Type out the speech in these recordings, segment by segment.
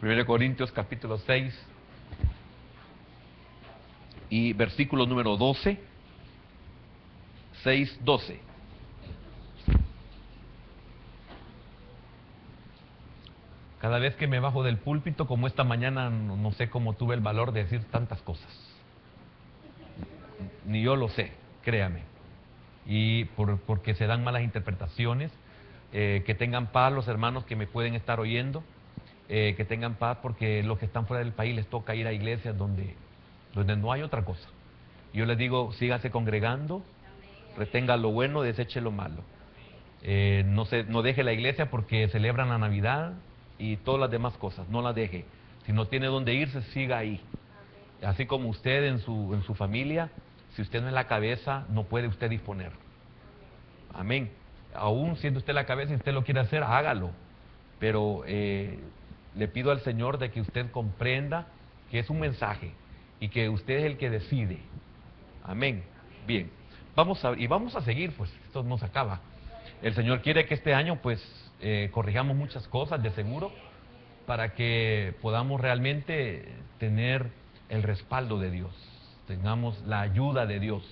1 Corintios capítulo 6 y versículo número 12, 6, 12. Cada vez que me bajo del púlpito, como esta mañana, no sé cómo tuve el valor de decir tantas cosas. Ni yo lo sé, créame. Y porque se dan malas interpretaciones, que tengan paz los hermanos que me pueden estar oyendo, que tengan paz porque los que están fuera del país les toca ir a iglesias donde no hay otra cosa. Yo les digo, sígase congregando, retenga lo bueno, deseche lo malo. No deje la iglesia porque celebran la Navidad y todas las demás cosas, no la deje. Si no tiene dónde irse, siga ahí. Así como usted en su familia, si usted no es la cabeza, no puede usted disponer. Amén. Aún siendo usted la cabeza y usted lo quiere hacer, hágalo. Pero le pido al Señor de que usted comprenda que es un mensaje y que usted es el que decide. Amén. Bien. Vamos a seguir, pues esto no se acaba. El Señor quiere que este año pues corrijamos muchas cosas de seguro para que podamos realmente tener el respaldo de Dios, tengamos la ayuda de Dios.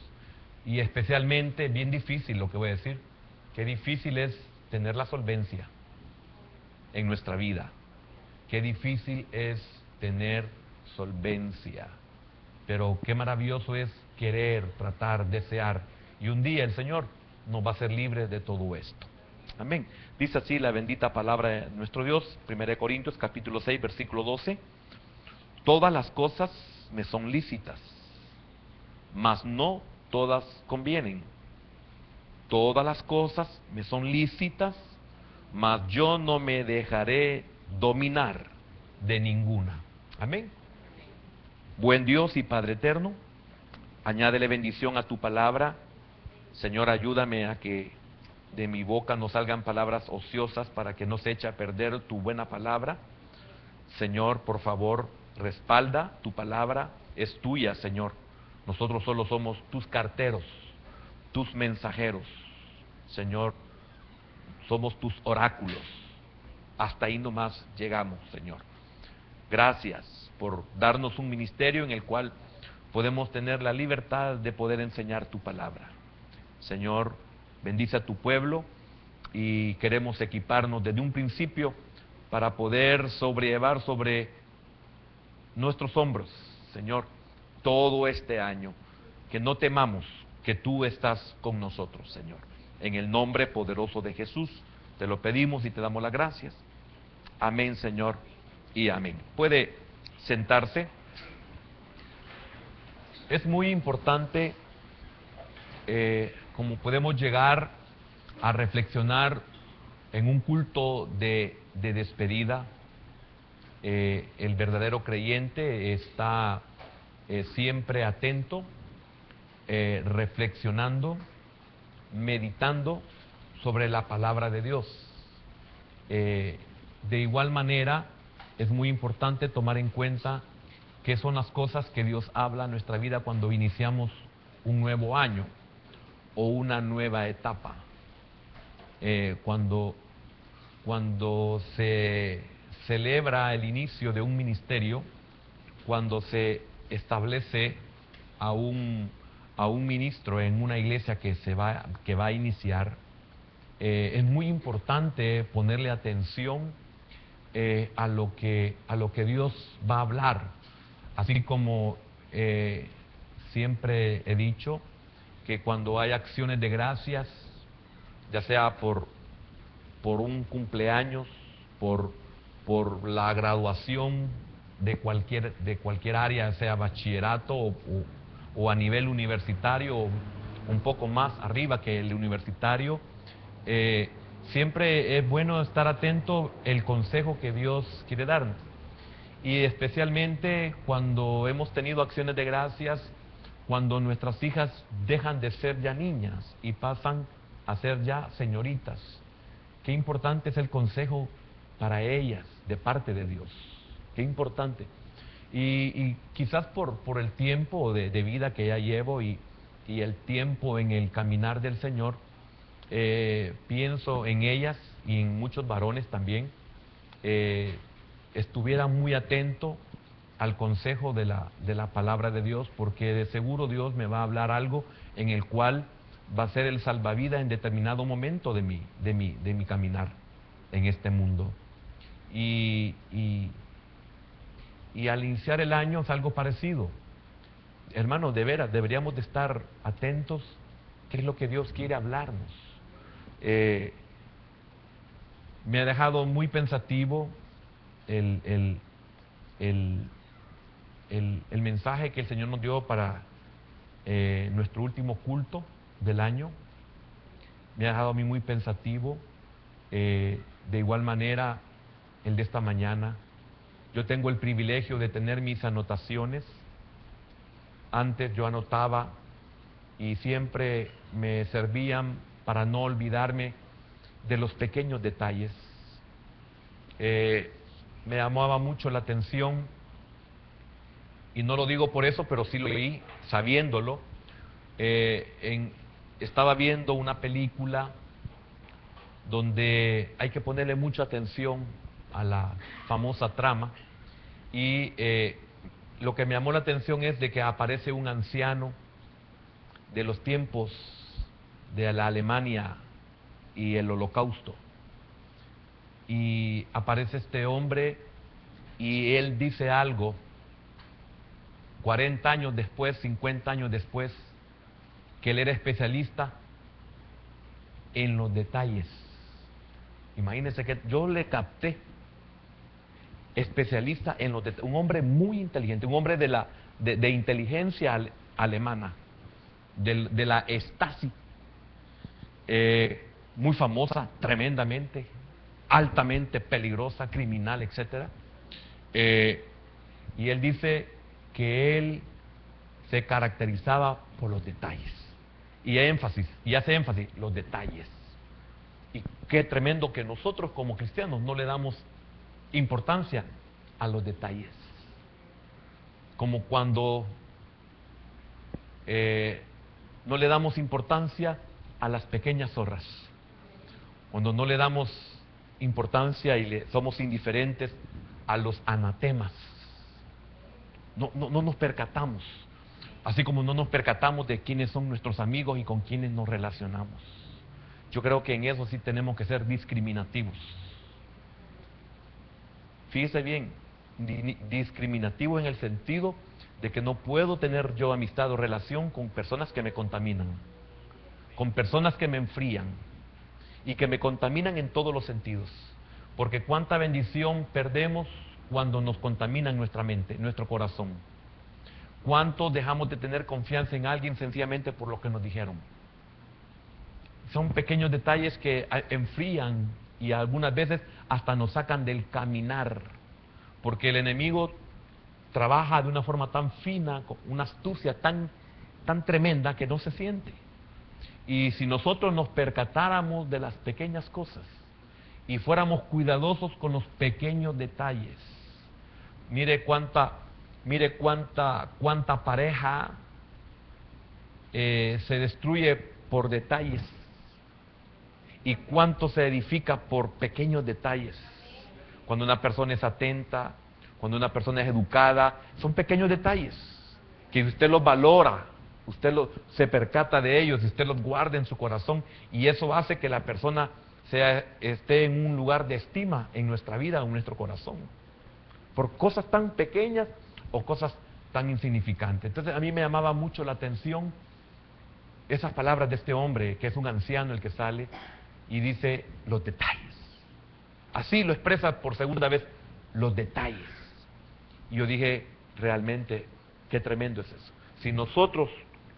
Y especialmente, bien difícil lo que voy a decir, qué difícil es tener la solvencia en nuestra vida. Qué difícil es tener solvencia. Pero qué maravilloso es querer, tratar, desear. Y un día el Señor nos va a hacer libres de todo esto. Amén. Dice así la bendita palabra de nuestro Dios, 1 Corintios capítulo 6, versículo 12. Todas las cosas me son lícitas, mas no todas convienen. Todas las cosas me son lícitas, mas yo no me dejaré dominar de ninguna. Amén. Buen Dios y Padre eterno, añádele bendición a tu palabra. Señor, ayúdame a que de mi boca no salgan palabras ociosas para que no se eche a perder tu buena palabra. Señor, por favor, respalda tu palabra, es tuya, Señor. Nosotros solo somos tus carteros, tus mensajeros. Señor, somos tus oráculos. Hasta ahí nomás llegamos, Señor. Gracias por darnos un ministerio en el cual podemos tener la libertad de poder enseñar tu palabra. Señor, bendice a tu pueblo y queremos equiparnos desde un principio para poder sobrellevar sobre nuestros hombros, Señor, todo este año. Que no temamos, que tú estás con nosotros, Señor. En el nombre poderoso de Jesús, te lo pedimos y te damos las gracias. Amén, Señor, y amén. Puede sentarse. Es muy importante como podemos llegar a reflexionar en un culto de despedida. El verdadero creyente está siempre atento, reflexionando, meditando sobre la palabra de Dios. De igual manera, es muy importante tomar en cuenta qué son las cosas que Dios habla en nuestra vida cuando iniciamos un nuevo año o una nueva etapa. Cuando se celebra el inicio de un ministerio, cuando se establece a un ministro en una iglesia que va a iniciar, es muy importante ponerle atención a lo que Dios va a hablar. Así como siempre he dicho que cuando hay acciones de gracias, ya sea por un cumpleaños, por la graduación de cualquier área, sea bachillerato o a nivel universitario, o un poco más arriba que el universitario, siempre es bueno estar atento al consejo que Dios quiere darnos. Y especialmente cuando hemos tenido acciones de gracias, cuando nuestras hijas dejan de ser ya niñas y pasan a ser ya señoritas. Qué importante es el consejo para ellas de parte de Dios. Qué importante. Y quizás por el tiempo de vida que ya llevo y el tiempo en el caminar del Señor, pienso en ellas y en muchos varones también. estuviera muy atento al consejo de la palabra de Dios, porque de seguro Dios me va a hablar algo en el cual va a ser el salvavidas en determinado momento de mi caminar en este mundo. Y al iniciar el año es algo parecido. Hermanos, de veras, deberíamos de estar atentos qué es lo que Dios quiere hablarnos. Me ha dejado muy pensativo el mensaje que el Señor nos dio para nuestro último culto del año. Me ha dejado a mí muy pensativo. De igual manera, el de esta mañana. Yo tengo el privilegio de tener mis anotaciones. Antes yo anotaba y siempre me servían para no olvidarme de los pequeños detalles. Me llamaba mucho la atención, y no lo digo por eso, pero sí lo leí sabiéndolo. Estaba viendo una película donde hay que ponerle mucha atención a la famosa trama, y lo que me llamó la atención es de que aparece un anciano de los tiempos de la Alemania y el Holocausto, y aparece este hombre y él dice algo 40 años después, 50 años después, que él era especialista en los detalles. Imagínense que yo le capté, especialista en los detalles, un hombre muy inteligente, un hombre de inteligencia alemana, de la Stasi, muy famosa, tremendamente, altamente peligrosa, criminal, etc. Y él dice que él se caracterizaba por los detalles, y hace énfasis, los detalles. Y qué tremendo que nosotros como cristianos no le damos importancia a los detalles. Como cuando no le damos importancia a las pequeñas zorras, cuando no le damos importancia y somos indiferentes a los anatemas. No nos percatamos, así como no nos percatamos de quiénes son nuestros amigos y con quiénes nos relacionamos. Yo creo que en eso sí tenemos que ser discriminativos. Fíjese bien, discriminativo en el sentido de que no puedo tener yo amistad o relación con personas que me contaminan, con personas que me enfrían y que me contaminan en todos los sentidos. Porque cuánta bendición perdemos cuando nos contaminan nuestra mente, nuestro corazón. Cuánto dejamos de tener confianza en alguien sencillamente por lo que nos dijeron. Son pequeños detalles que enfrían y algunas veces hasta nos sacan del caminar, porque el enemigo trabaja de una forma tan fina, con una astucia tan tremenda que no se siente. Y si nosotros nos percatáramos de las pequeñas cosas y fuéramos cuidadosos con los pequeños detalles, mire cuánta pareja se destruye por detalles, y cuánto se edifica por pequeños detalles. Cuando una persona es atenta, cuando una persona es educada, son pequeños detalles que usted los valora, se percata de ellos, usted los guarda en su corazón, y eso hace que la persona esté en un lugar de estima en nuestra vida, en nuestro corazón, por cosas tan pequeñas o cosas tan insignificantes. Entonces a mí me llamaba mucho la atención esas palabras de este hombre, que es un anciano el que sale y dice los detalles. Así lo expresa por segunda vez, los detalles. Y yo dije, realmente, qué tremendo es eso. Si nosotros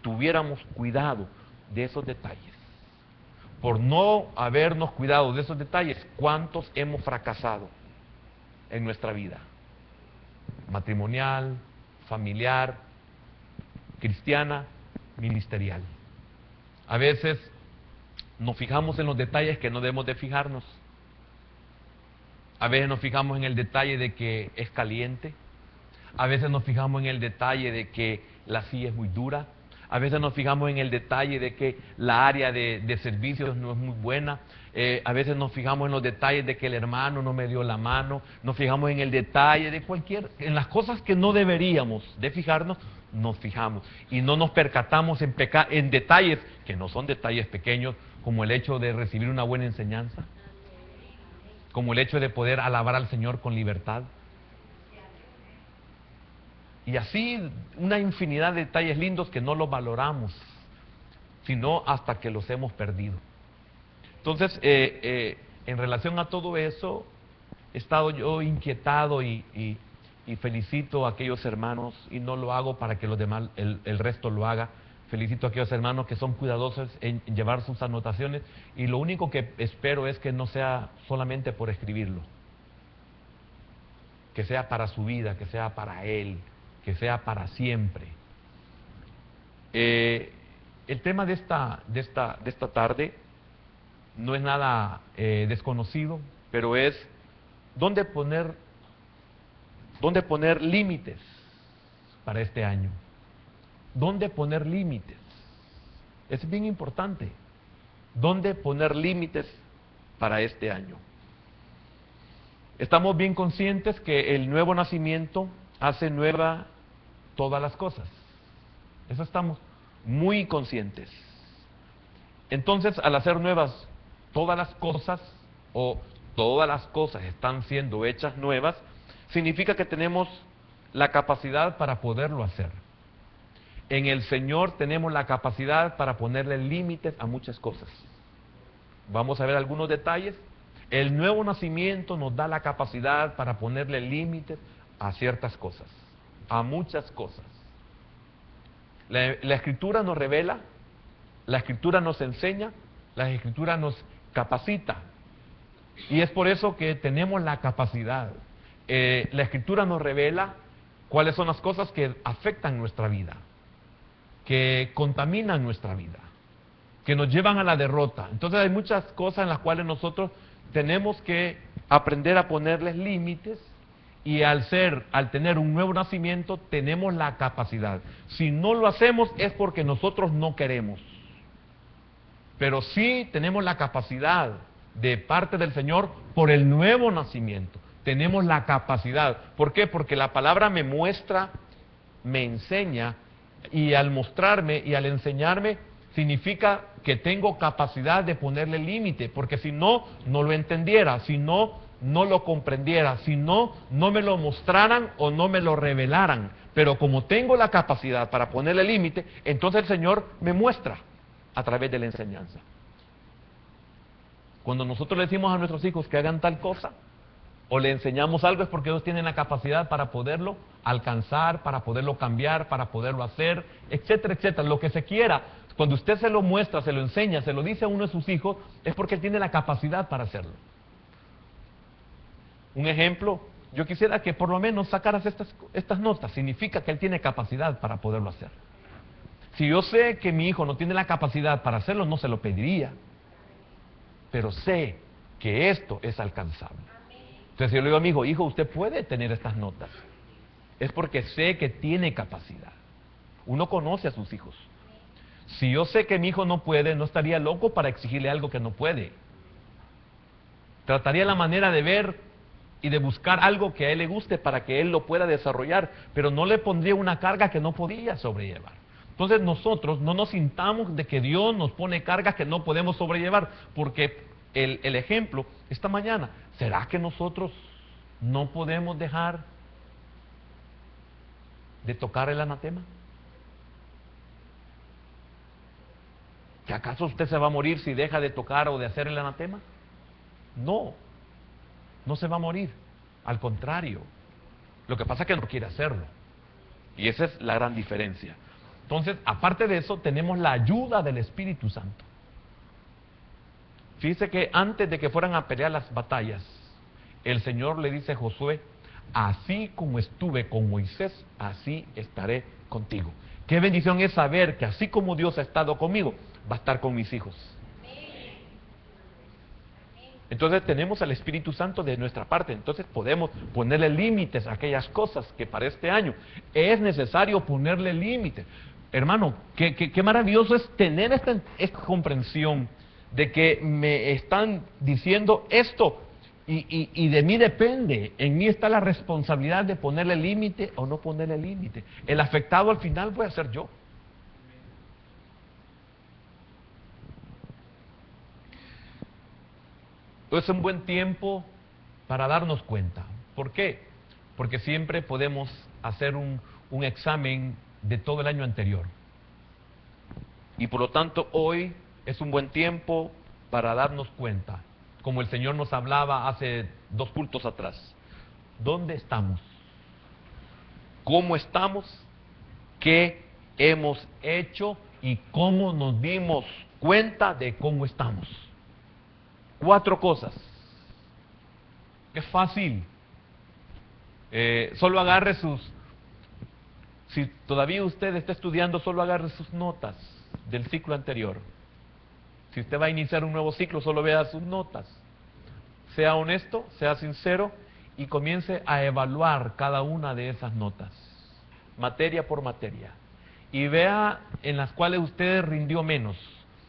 tuviéramos cuidado de esos detalles, por no habernos cuidado de esos detalles, ¿cuántos hemos fracasado en nuestra vida? Matrimonial, familiar, cristiana, ministerial. A veces nos fijamos en los detalles que no debemos de fijarnos. A veces nos fijamos en el detalle de que es caliente. A veces nos fijamos en el detalle de que la silla es muy dura. a veces nos fijamos en el detalle de que la área de servicios no es muy buena, a veces nos fijamos en los detalles de que el hermano no me dio la mano, nos fijamos en el detalle de en las cosas que no deberíamos de fijarnos, nos fijamos y no nos percatamos en detalles que no son detalles pequeños, como el hecho de recibir una buena enseñanza, como el hecho de poder alabar al Señor con libertad. Y así una infinidad de detalles lindos que no los valoramos, sino hasta que los hemos perdido. Entonces, en relación a todo eso, he estado yo inquietado y felicito a aquellos hermanos, y no lo hago para que los demás, el resto lo haga. Felicito a aquellos hermanos que son cuidadosos en llevar sus anotaciones, y lo único que espero es que no sea solamente por escribirlo, que sea para su vida, que sea para él, que sea para siempre. El tema de esta tarde no es nada desconocido, pero es dónde poner límites para este año. ¿Dónde poner límites? Es bien importante. ¿Dónde poner límites para este año? Estamos bien conscientes que el nuevo nacimiento hace nueva todas las cosas. Eso estamos muy conscientes. Entonces, al hacer nuevas todas las cosas, o todas las cosas están siendo hechas nuevas, significa que tenemos la capacidad para poderlo hacer. En el Señor tenemos la capacidad para ponerle límites a muchas cosas. Vamos a ver algunos detalles. El nuevo nacimiento nos da la capacidad para ponerle límites a ciertas cosas, a muchas cosas. La Escritura nos revela, la Escritura nos enseña, la Escritura nos capacita. Y es por eso que tenemos la capacidad. La Escritura nos revela cuáles son las cosas que afectan nuestra vida, que contaminan nuestra vida, que nos llevan a la derrota. Entonces hay muchas cosas en las cuales nosotros tenemos que aprender a ponerles límites, y al tener un nuevo nacimiento tenemos la capacidad. Si no lo hacemos es porque nosotros no queremos, pero sí tenemos la capacidad de parte del Señor por el nuevo nacimiento. Tenemos la capacidad. ¿Por qué? Porque la palabra me muestra, me enseña, y al mostrarme y al enseñarme significa que tengo capacidad de ponerle límite, porque si no, no lo entendiera, si no, no lo comprendiera, si no, no me lo mostraran o no me lo revelaran. Pero como tengo la capacidad para ponerle límite, entonces el Señor me muestra a través de la enseñanza. Cuando nosotros le decimos a nuestros hijos que hagan tal cosa, o le enseñamos algo, es porque ellos tienen la capacidad para poderlo alcanzar, para poderlo cambiar, para poderlo hacer, etcétera, etcétera. Lo que se quiera, cuando usted se lo muestra, se lo enseña, se lo dice a uno de sus hijos, es porque él tiene la capacidad para hacerlo. Un ejemplo, yo quisiera que por lo menos sacaras estas notas, significa que él tiene capacidad para poderlo hacer. Si yo sé que mi hijo no tiene la capacidad para hacerlo, no se lo pediría, pero sé que esto es alcanzable. Entonces yo le digo a mi hijo, hijo, usted puede tener estas notas. Es porque sé que tiene capacidad. Uno conoce a sus hijos. Si yo sé que mi hijo no puede, no estaría loco para exigirle algo que no puede. Trataría la manera de ver y de buscar algo que a él le guste para que él lo pueda desarrollar, pero no le pondría una carga que no podía sobrellevar. Entonces nosotros no nos sintamos de que Dios nos pone cargas que no podemos sobrellevar, porque el ejemplo esta mañana, ¿será que nosotros no podemos dejar de tocar el anatema? ¿Que acaso usted se va a morir si deja de tocar o de hacer el anatema? No, no se va a morir, al contrario. Lo que pasa es que no quiere hacerlo, y esa es la gran diferencia. Entonces, aparte de eso, tenemos la ayuda del Espíritu Santo. Fíjese que antes de que fueran a pelear las batallas, el Señor le dice a Josué, así como estuve con Moisés, así estaré contigo. Qué bendición es saber que así como Dios ha estado conmigo, va a estar con mis hijos. Entonces tenemos al Espíritu Santo de nuestra parte, entonces podemos ponerle límites a aquellas cosas que para este año es necesario ponerle límites. Hermano, qué maravilloso es tener esta comprensión de que me están diciendo esto y de mí depende. En mí está la responsabilidad de ponerle límite o no ponerle límite. El afectado al final voy a ser yo. Es un buen tiempo para darnos cuenta. ¿Por qué? Porque siempre podemos hacer un examen de todo el año anterior. Y por lo tanto hoy es un buen tiempo para darnos cuenta, como el Señor nos hablaba hace 2 cultos atrás. ¿Dónde estamos? ¿Cómo estamos? ¿Qué hemos hecho? ¿Y cómo nos dimos cuenta de cómo estamos? 4 cosas. Es fácil. Solo agarre si todavía usted está estudiando, solo agarre sus notas del ciclo anterior. Si usted va a iniciar un nuevo ciclo, solo vea sus notas. Sea honesto, sea sincero y comience a evaluar cada una de esas notas, materia por materia. Y vea en las cuales usted rindió menos.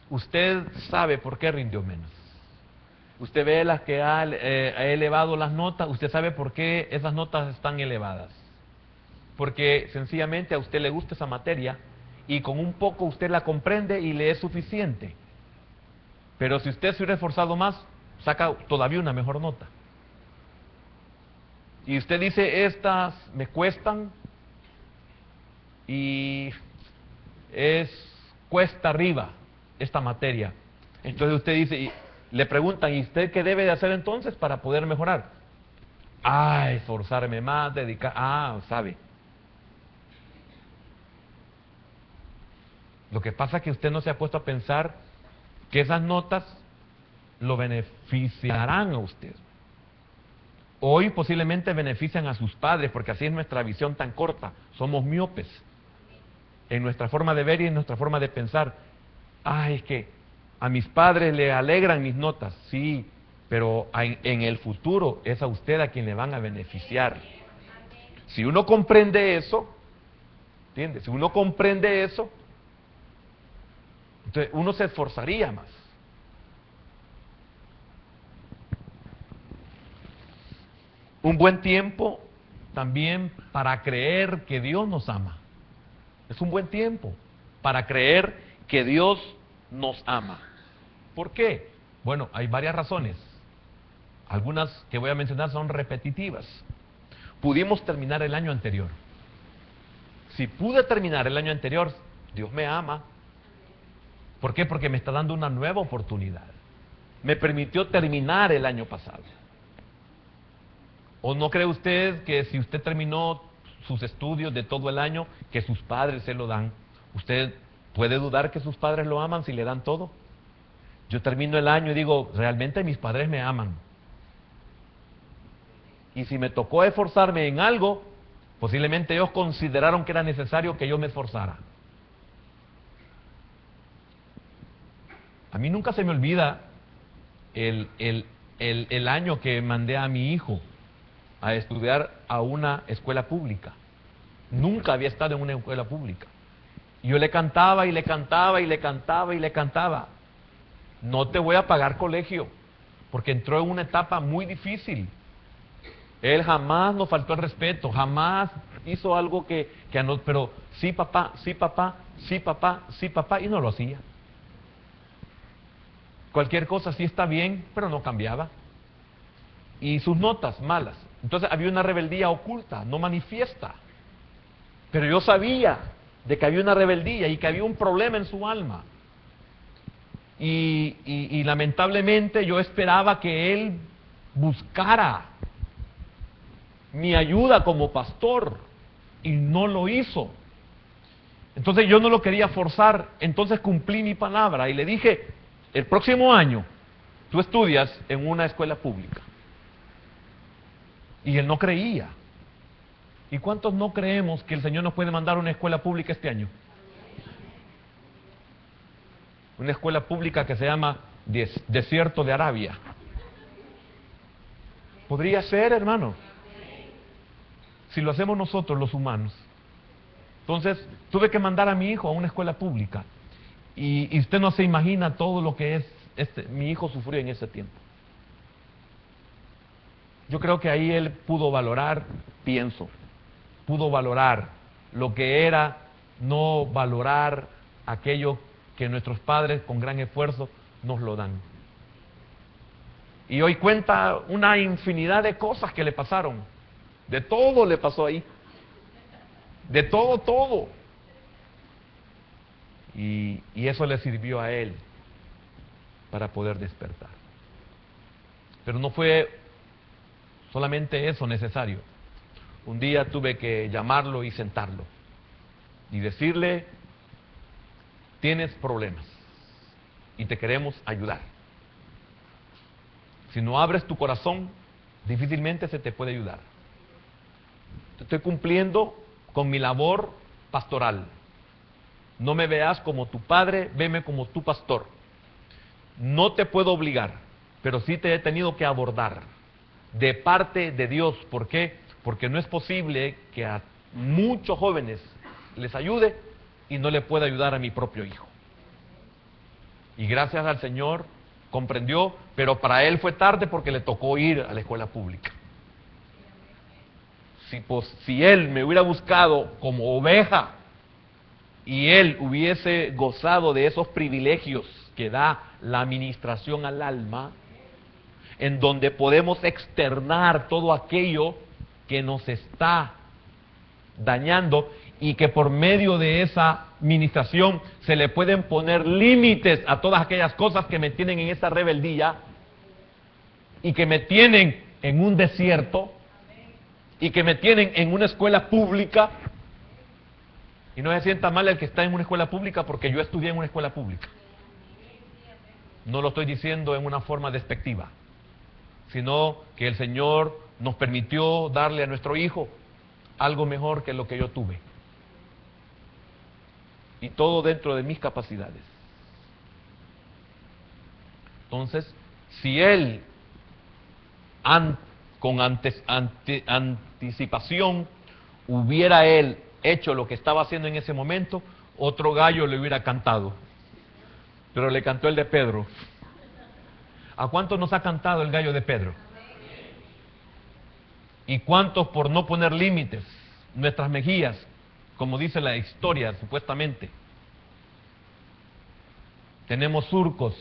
Usted sabe por qué rindió menos. Usted ve las que ha elevado las notas, usted sabe por qué esas notas están elevadas. Porque sencillamente a usted le gusta esa materia y con un poco usted la comprende y le es suficiente. Pero si usted se hubiera esforzado más, saca todavía una mejor nota. Y usted dice, estas me cuestan y cuesta arriba esta materia. Entonces usted dice, le preguntan, ¿y usted qué debe de hacer entonces para poder mejorar? Esforzarme más, dedicar, sabe. Lo que pasa es que usted no se ha puesto a pensar que esas notas lo beneficiarán a usted. Hoy posiblemente benefician a sus padres, porque así es nuestra visión tan corta. Somos miopes en nuestra forma de ver y en nuestra forma de pensar. Es que a mis padres le alegran mis notas. Sí, pero en el futuro es a usted a quien le van a beneficiar. Si uno comprende eso, ¿entiende? Si uno comprende eso, entonces uno se esforzaría más. Un buen tiempo también para creer que Dios nos ama. Es un buen tiempo para creer que Dios nos ama. ¿Por qué? Bueno, hay varias razones. Algunas que voy a mencionar son repetitivas. Pudimos terminar el año anterior. Si pude terminar el año anterior, Dios me ama. ¿Por qué? Porque me está dando una nueva oportunidad. Me permitió terminar el año pasado. ¿O no cree usted que si usted terminó sus estudios de todo el año, que sus padres se lo dan? ¿Usted puede dudar que sus padres lo aman si le dan todo? Yo termino el año y digo, realmente mis padres me aman. Y si me tocó esforzarme en algo, posiblemente ellos consideraron que era necesario que yo me esforzara. A mí nunca se me olvida el año que mandé a mi hijo a estudiar a una escuela pública. Nunca había estado en una escuela pública. Yo le cantaba y le cantaba y le cantaba y le cantaba. No te voy a pagar colegio, porque entró en una etapa muy difícil. Él jamás nos faltó el respeto, jamás hizo algo pero sí papá, sí papá, sí papá, sí papá, y no lo hacía. Cualquier cosa sí está bien, pero no cambiaba. Y sus notas malas. Entonces había una rebeldía oculta, no manifiesta. Pero yo sabía de que había una rebeldía y que había un problema en su alma. Y lamentablemente yo esperaba que él buscara mi ayuda como pastor y no lo hizo. Entonces yo no lo quería forzar, entonces cumplí mi palabra y le dije, el próximo año tú estudias en una escuela pública. Y él no creía. ¿Y cuántos no creemos que el Señor nos puede mandar a una escuela pública este año? Una escuela pública que se llama Desierto de Arabia. Podría ser, hermano. Si lo hacemos nosotros, los humanos. Entonces, tuve que mandar a mi hijo a una escuela pública. Y usted no se imagina todo lo que mi hijo sufrió en ese tiempo. Yo creo que ahí él pudo valorar, pudo valorar lo que era no valorar aquello que nuestros padres con gran esfuerzo nos lo dan. Y hoy cuenta una infinidad de cosas que le pasaron. De todo le pasó ahí. De todo. Y eso le sirvió a él para poder despertar. Pero no fue solamente eso necesario. Un día tuve que llamarlo y sentarlo y decirle: tienes problemas y te queremos ayudar. Si no abres tu corazón, difícilmente se te puede ayudar. Estoy cumpliendo con mi labor pastoral. No me veas como tu padre, veme como tu pastor. No te puedo obligar, pero sí te he tenido que abordar de parte de Dios. ¿Por qué? Porque no es posible que a muchos jóvenes les ayude y no le pueda ayudar a mi propio hijo. Y gracias al Señor comprendió, pero para él fue tarde porque le tocó ir a la escuela pública. Si él me hubiera buscado como oveja y él hubiese gozado de esos privilegios que da la administración al alma, en donde podemos externar todo aquello que nos está dañando y que por medio de esa ministración se le pueden poner límites a todas aquellas cosas que me tienen en esa rebeldía y que me tienen en un desierto y que me tienen en una escuela pública. Y no se sienta mal el que está en una escuela pública, porque yo estudié en una escuela pública. No lo estoy diciendo en una forma despectiva, sino que el Señor nos permitió darle a nuestro hijo algo mejor que lo que yo tuve. Y todo dentro de mis capacidades. Entonces, si él con anticipación hubiera él hecho lo que estaba haciendo en ese momento, otro gallo le hubiera cantado. Pero le cantó el de Pedro. ¿A cuántos nos ha cantado el gallo de Pedro? ¿Y cuántos, por no poner límites, nuestras mejillas, como dice la historia supuestamente, tenemos surcos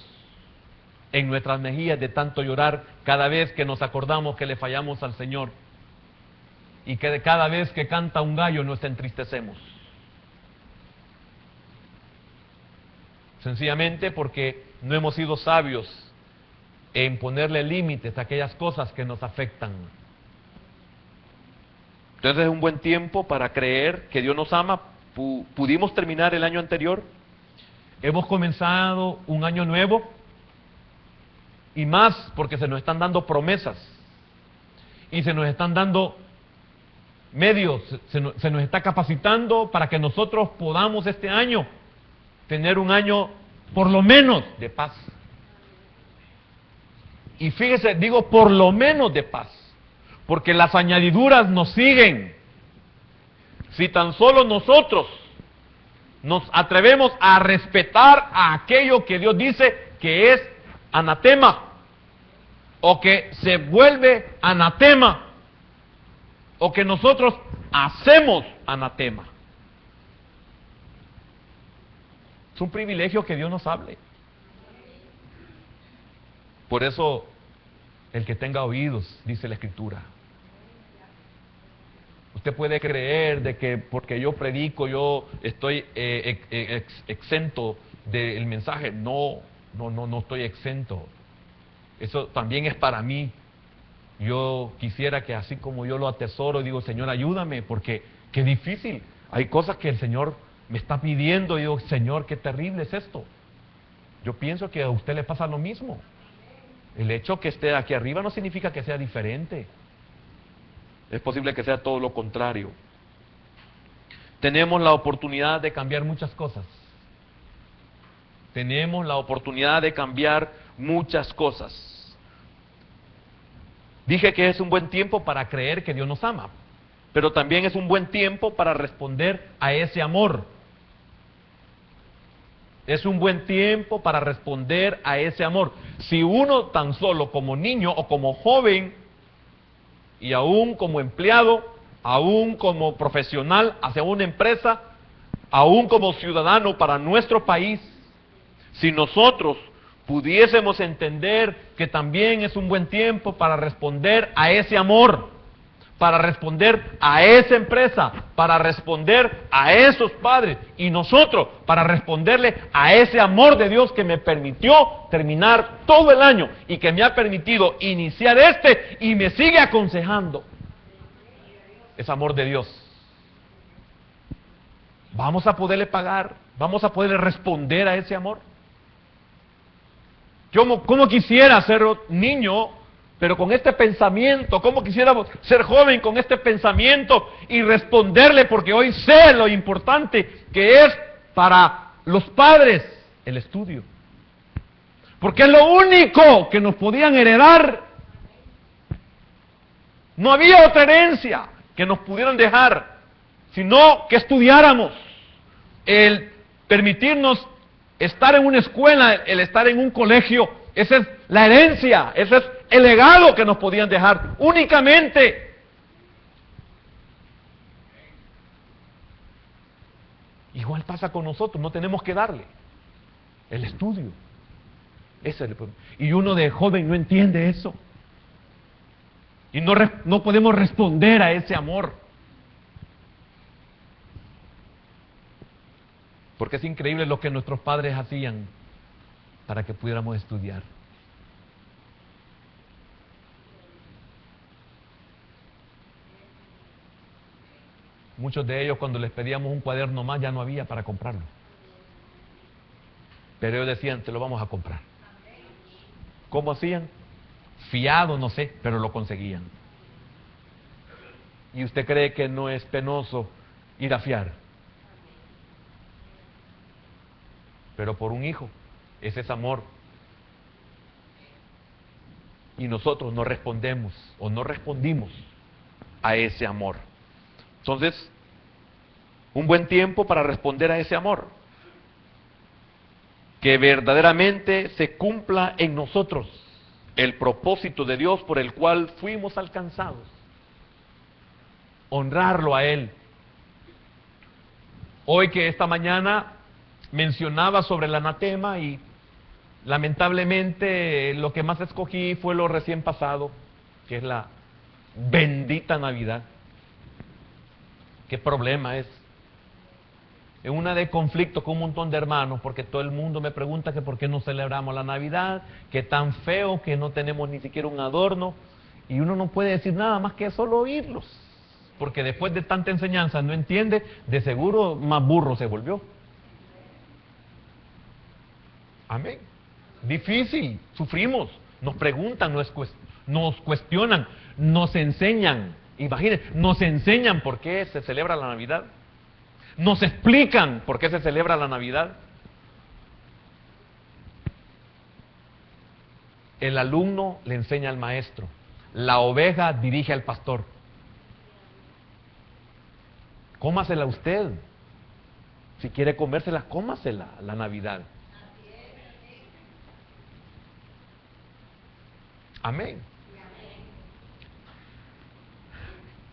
en nuestras mejillas de tanto llorar cada vez que nos acordamos que le fallamos al Señor, y que cada vez que canta un gallo nos entristecemos? Sencillamente porque no hemos sido sabios en ponerle límites a aquellas cosas que nos afectan. Entonces es un buen tiempo para creer que Dios nos ama. Pudimos terminar el año anterior, hemos comenzado un año nuevo, y más porque se nos están dando promesas y se nos están dando medios, se nos está capacitando para que nosotros podamos este año tener un año por lo menos de paz. Y fíjese, digo por lo menos de paz, porque las añadiduras nos siguen. Si tan solo nosotros nos atrevemos a respetar a aquello que Dios dice que es anatema, o que se vuelve anatema, o que nosotros hacemos anatema. Es un privilegio que Dios nos hable. Por eso, el que tenga oídos, dice la Escritura. Usted puede creer de que porque yo predico, yo estoy exento del mensaje. No estoy exento. Eso también es para mí. Yo quisiera que así como yo lo atesoro, digo: Señor, ayúdame, porque qué difícil. Hay cosas que el Señor me está pidiendo y digo: Señor, qué terrible es esto. Yo pienso que a usted le pasa lo mismo. El hecho que esté aquí arriba no significa que sea diferente. Es posible que sea todo lo contrario. Tenemos la oportunidad de cambiar muchas cosas. Tenemos la oportunidad de cambiar muchas cosas. Dije que es un buen tiempo para creer que Dios nos ama. pero también es un buen tiempo para responder a ese amor. Es un buen tiempo para responder a ese amor. Si uno tan solo como niño o como joven, y aún como empleado, aún como profesional hacia una empresa, aún como ciudadano para nuestro país, si nosotros pudiésemos entender que también es un buen tiempo para responder a ese amor, para responder a esa empresa, para responder a esos padres, y nosotros para responderle a ese amor de Dios que me permitió terminar todo el año y que me ha permitido iniciar este y me sigue aconsejando. Es amor de Dios. ¿Vamos a poderle pagar? ¿Vamos a poderle responder a ese amor? Yo como quisiera ser niño, pero con este pensamiento, como quisiera ser joven con este pensamiento y responderle, porque hoy sé lo importante que es para los padres el estudio. Porque es lo único que nos podían heredar. No había otra herencia que nos pudieran dejar, sino que estudiáramos. El permitirnos estar en una escuela, el estar en un colegio, esa es la herencia, ese es el legado que nos podían dejar únicamente. Igual pasa con nosotros, no tenemos que darle el estudio. Y uno de joven no entiende eso. Y no podemos responder a ese amor. Porque es increíble lo que nuestros padres hacían para que pudiéramos estudiar. Muchos de ellos, cuando les pedíamos un cuaderno más, ya no había para comprarlo. Pero ellos decían, te lo vamos a comprar. ¿Cómo hacían? Fiado, no sé, pero lo conseguían. ¿Y usted cree que no es penoso ir a fiar? Pero por un hijo, ese es amor. Y nosotros no respondemos o no respondimos a ese amor. Entonces, un buen tiempo para responder a ese amor. Que verdaderamente se cumpla en nosotros el propósito de Dios por el cual fuimos alcanzados. Honrarlo a Él. Hoy que esta mañana mencionaba sobre el anatema y lamentablemente lo que más escogí fue lo recién pasado, que es la bendita Navidad. ¿Qué problema es? En una de conflicto con un montón de hermanos, porque todo el mundo me pregunta que por qué no celebramos la Navidad, que tan feo, que no tenemos ni siquiera un adorno, y uno no puede decir nada más que solo oírlos, porque después de tanta enseñanza no entiende, de seguro más burro se volvió. Amén. Difícil, sufrimos, nos preguntan, nos cuestionan, nos enseñan. Imagínense, nos enseñan por qué se celebra la Navidad. Nos explican por qué se celebra la Navidad. El alumno le enseña al maestro. La oveja dirige al pastor. Cómasela usted. Si quiere comérsela, cómasela la Navidad. Amén.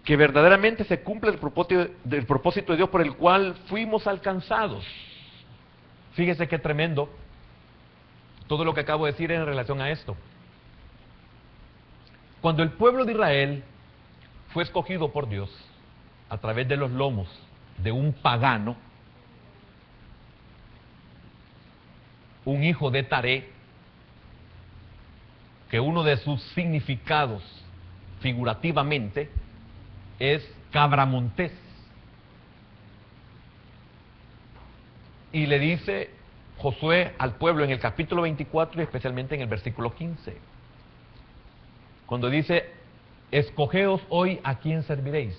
Que verdaderamente se cumple el propósito de Dios por el cual fuimos alcanzados. Fíjese qué tremendo todo lo que acabo de decir en relación a esto. Cuando el pueblo de Israel fue escogido por Dios a través de los lomos de un pagano, un hijo de Taré, que uno de sus significados figurativamente es cabramontés. Y le dice Josué al pueblo en el capítulo 24 y especialmente en el versículo 15, cuando dice, escogeos hoy a quién serviréis.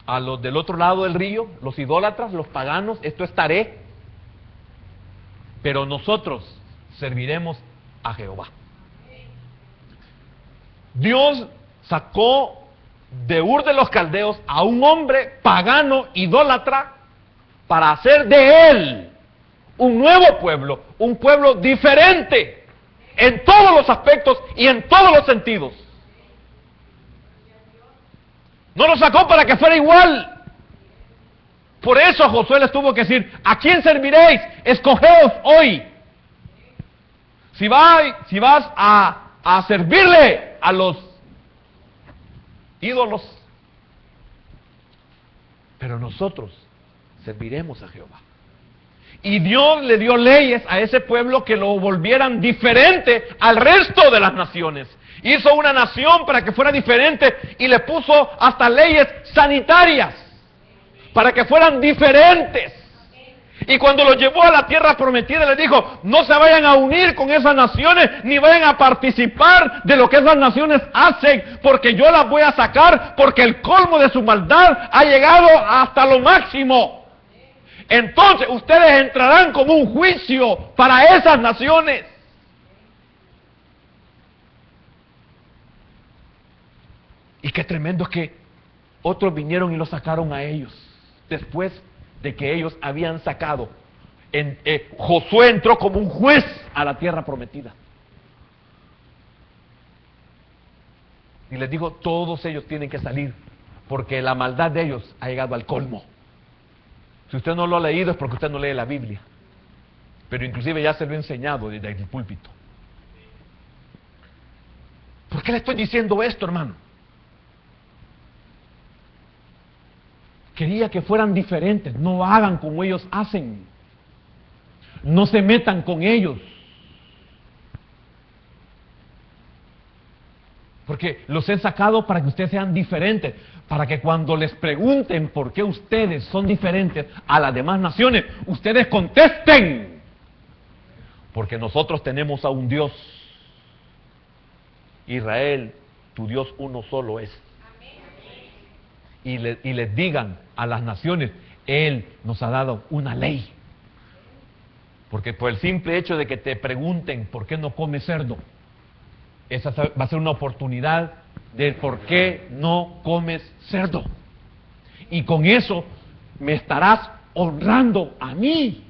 A los del otro lado del río, los idólatras, los paganos, esto es Taré, pero nosotros serviremos a Jehová. Dios sacó de Ur de los Caldeos a un hombre pagano, idólatra, para hacer de él un nuevo pueblo, un pueblo diferente en todos los aspectos y en todos los sentidos. No lo sacó para que fuera igual. Por eso a Josué les tuvo que decir: ¿a quién serviréis? Escogeos hoy. Si vas a servirle a los ídolos, pero nosotros serviremos a Jehová. Y Dios le dio leyes a ese pueblo que lo volvieran diferente al resto de las naciones. Hizo una nación para que fuera diferente y le puso hasta leyes sanitarias para que fueran diferentes. Y cuando los llevó a la tierra prometida, les dijo: no se vayan a unir con esas naciones, ni vayan a participar de lo que esas naciones hacen, porque yo las voy a sacar, porque el colmo de su maldad ha llegado hasta lo máximo. Entonces ustedes entrarán como un juicio para esas naciones. Y qué tremendo es que otros vinieron y los sacaron a ellos, después de que ellos habían sacado. Josué entró como un juez a la tierra prometida. Y les digo, todos ellos tienen que salir, porque la maldad de ellos ha llegado al colmo. Si usted no lo ha leído es porque usted no lee la Biblia. Pero inclusive ya se lo he enseñado desde el púlpito. ¿Por qué le estoy diciendo esto, hermano? Quería que fueran diferentes. No hagan como ellos hacen. No se metan con ellos. Porque los he sacado para que ustedes sean diferentes. Para que cuando les pregunten por qué ustedes son diferentes a las demás naciones, ustedes contesten. Porque nosotros tenemos a un Dios. Israel, tu Dios uno solo es. Y les digan a las naciones: Él nos ha dado una ley. Porque por el simple hecho de que te pregunten por qué no comes cerdo, esa va a ser una oportunidad de por qué no comes cerdo. Y con eso me estarás honrando a mí.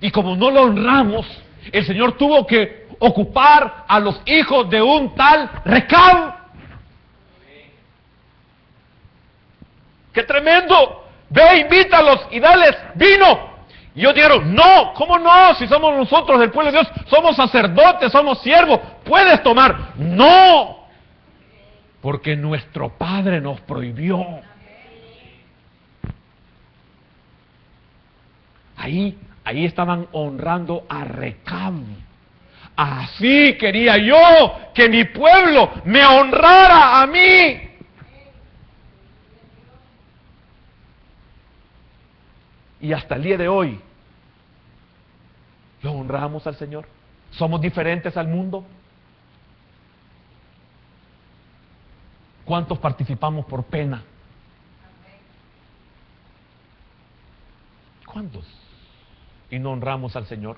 Y como no lo honramos, el Señor tuvo que ocupar a los hijos de un tal Recab. ¡Qué tremendo! Ve, invítalos y dales vino. Y ellos dijeron: no, ¿cómo no? Si somos nosotros del pueblo de Dios, somos sacerdotes, somos siervos, puedes tomar. No, porque nuestro Padre nos prohibió. Ahí estaban honrando a Recab. Así quería yo que mi pueblo me honrara a mí. Y hasta el día de hoy, ¿lo honramos al Señor? ¿Somos diferentes al mundo? ¿Cuántos participamos por pena? ¿Cuántos? Y no honramos al Señor.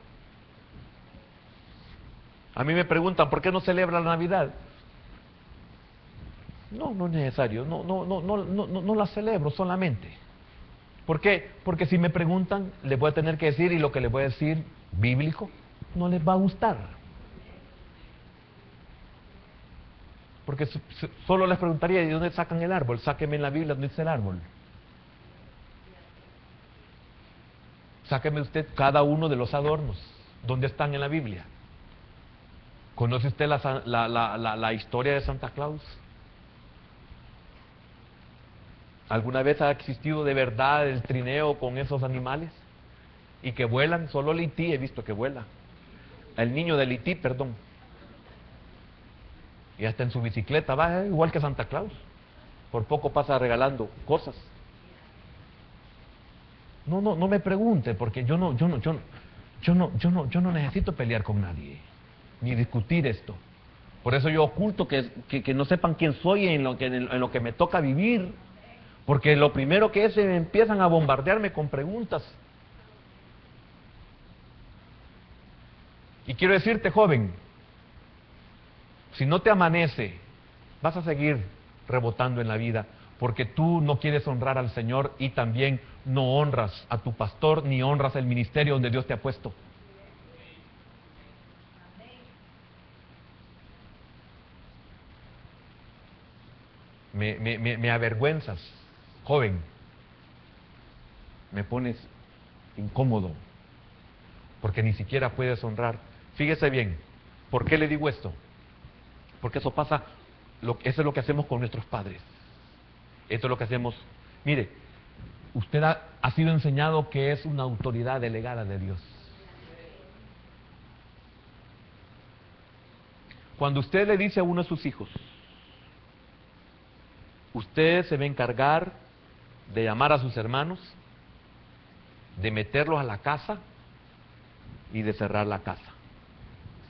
A mí me preguntan: ¿por qué no celebra la Navidad? No es necesario. No la celebro solamente. ¿Por qué? Porque si me preguntan, les voy a tener que decir, y lo que les voy a decir bíblico no les va a gustar. Porque solo les preguntaría: ¿de dónde sacan el árbol? Sáquenme en la Biblia dónde dice el árbol. Sáqueme usted cada uno de los adornos, ¿dónde están en la Biblia? ¿Conoce usted la historia de Santa Claus? ¿Alguna vez ha existido de verdad el trineo con esos animales? Y que vuelan, solo el E.T. he visto que vuela. El niño del E.T., perdón. Y hasta en su bicicleta va, igual que Santa Claus. Por poco pasa regalando cosas. No me pregunte, porque yo no necesito pelear con nadie, ni discutir esto. Por eso yo oculto que no sepan quién soy en lo que me toca vivir. Porque lo primero que es, empiezan a bombardearme con preguntas. Y quiero decirte, joven, si no te amanece, vas a seguir rebotando en la vida, porque tú no quieres honrar al Señor y también no honras a tu pastor, ni honras el ministerio donde Dios te ha puesto. Me avergüenzas, joven. Me pones incómodo, porque ni siquiera puedes honrar. Fíjese bien, ¿por qué le digo esto? Porque eso pasa, eso es lo que hacemos con nuestros padres. Esto es lo que hacemos. Mire, usted ha sido enseñado que es una autoridad delegada de Dios. Cuando usted le dice a uno de sus hijos, usted se va a encargar de llamar a sus hermanos, de meterlos a la casa y de cerrar la casa.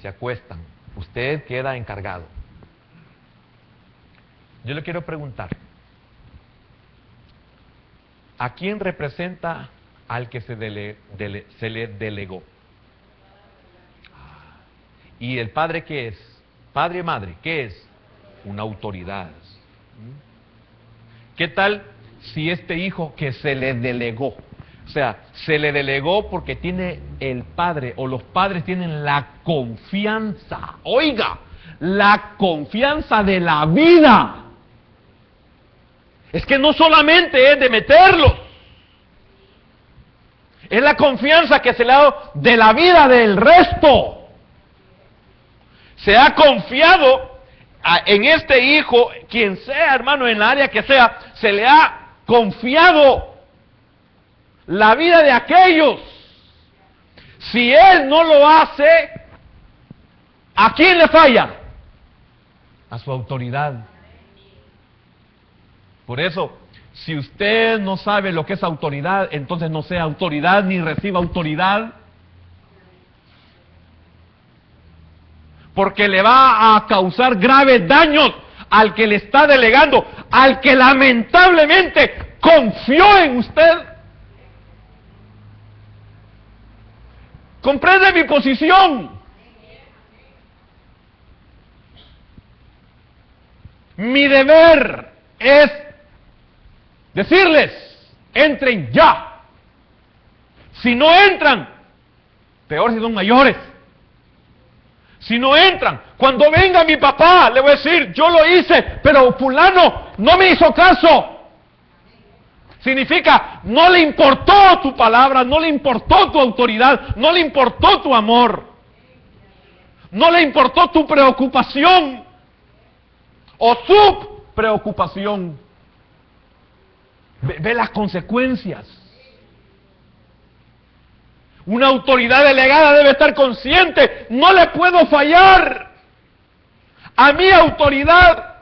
Se acuestan, usted queda encargado. Yo le quiero preguntar, ¿a quién representa al que se le delegó? ¿Y el padre qué es? Padre y madre, ¿qué es? Una autoridad. ¿Qué tal si este hijo que se le delegó, o sea, se le delegó porque tiene el padre o los padres tienen la confianza, oiga, la confianza de la vida? Es que no solamente es de meterlos, es la confianza que se le ha dado de la vida del resto. Se ha confiado en este hijo, quien sea, hermano, en la área que sea, se le ha confiado la vida de aquellos. Si él no lo hace, ¿a quién le falla? A su autoridad. Por eso, si usted no sabe lo que es autoridad, entonces no sea autoridad ni reciba autoridad. Porque le va a causar graves daños al que le está delegando, al que lamentablemente confió en usted. ¿Comprende mi posición? Mi deber es decirles, entren ya. Si no entran, peor si son mayores. Si no entran, cuando venga mi papá, le voy a decir, yo lo hice, pero fulano no me hizo caso. Significa, no le importó tu palabra, no le importó tu autoridad, no le importó tu amor, no le importó tu preocupación o su preocupación. Ve las consecuencias. Una autoridad delegada debe estar consciente, no le puedo fallar a mi autoridad,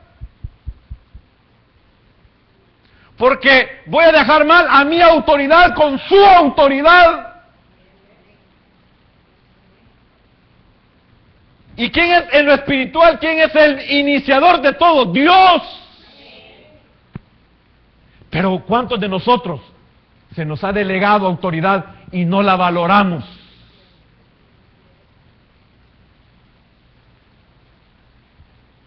porque voy a dejar mal a mi autoridad con su autoridad. ¿Y quién es en lo espiritual? ¿Quién es el iniciador de todo? Dios. Pero ¿cuántos de nosotros se nos ha delegado autoridad y no la valoramos?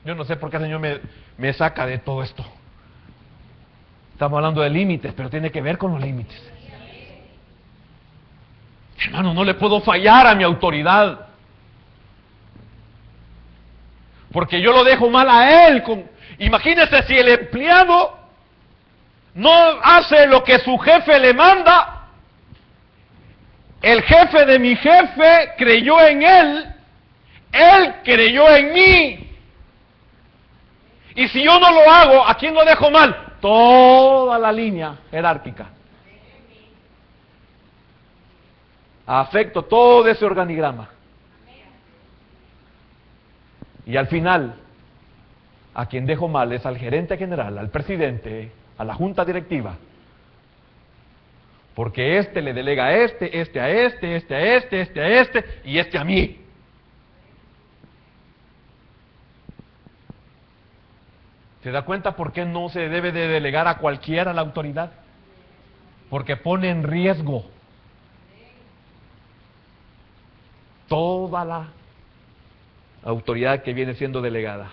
Yo no sé por qué el Señor me saca de todo esto. Estamos hablando de límites, pero tiene que ver con los límites. Hermano, no le puedo fallar a mi autoridad, porque yo lo dejo mal a él. Imagínese si el empleado no hace lo que su jefe le manda. El jefe de mi jefe creyó en él creyó en mí. Y si yo no lo hago, ¿a quién lo dejo mal? Toda la línea jerárquica. Afecto todo ese organigrama. Y al final, a quien dejo mal es al gerente general, al presidente, a la junta directiva. Porque este le delega a este a este, a este y este a mí. ¿Se da cuenta por qué no se debe de delegar a cualquiera la autoridad? Porque pone en riesgo toda la autoridad que viene siendo delegada.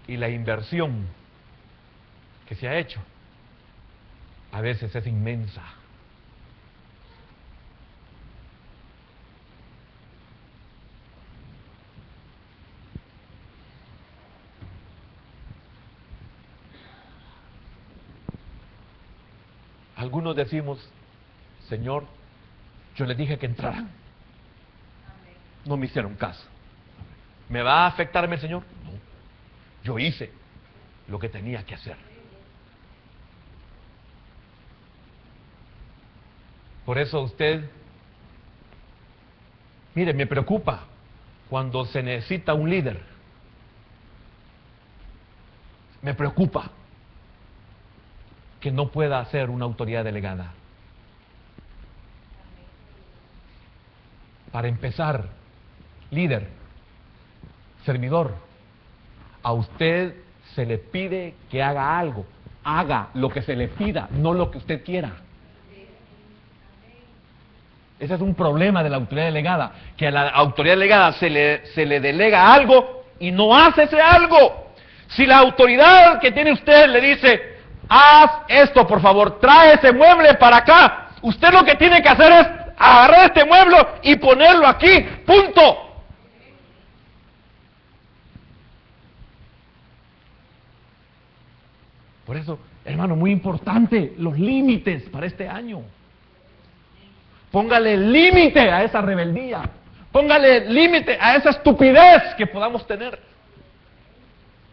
Y la inversión que se ha hecho a veces es inmensa. Algunos decimos, Señor, yo les dije que entraran. No me hicieron caso. ¿Me va a afectarme el Señor? No. Yo hice lo que tenía que hacer. Por eso usted, mire, me preocupa cuando se necesita un líder. Me preocupa que no pueda ser una autoridad delegada. Para empezar, líder, servidor, a usted se le pide que haga algo. Haga lo que se le pida, no lo que usted quiera. Ese es un problema de la autoridad delegada, que a la autoridad delegada se le delega algo y no hace ese algo. Si la autoridad que tiene usted le dice, haz esto, por favor, trae ese mueble para acá. Usted lo que tiene que hacer es agarrar este mueble y ponerlo aquí, punto. Por eso, hermano, muy importante, los límites para este año. Póngale límite a esa rebeldía. Póngale límite a esa estupidez que podamos tener.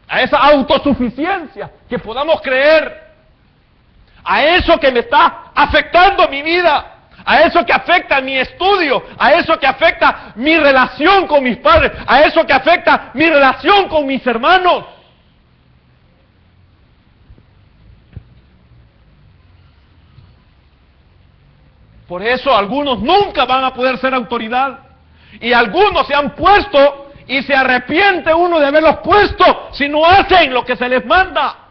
A esa autosuficiencia que podamos creer. A eso que me está afectando mi vida. A eso que afecta mi estudio. A eso que afecta mi relación con mis padres. A eso que afecta mi relación con mis hermanos. Por eso algunos nunca van a poder ser autoridad. Y algunos se han puesto y se arrepiente uno de haberlos puesto si no hacen lo que se les manda.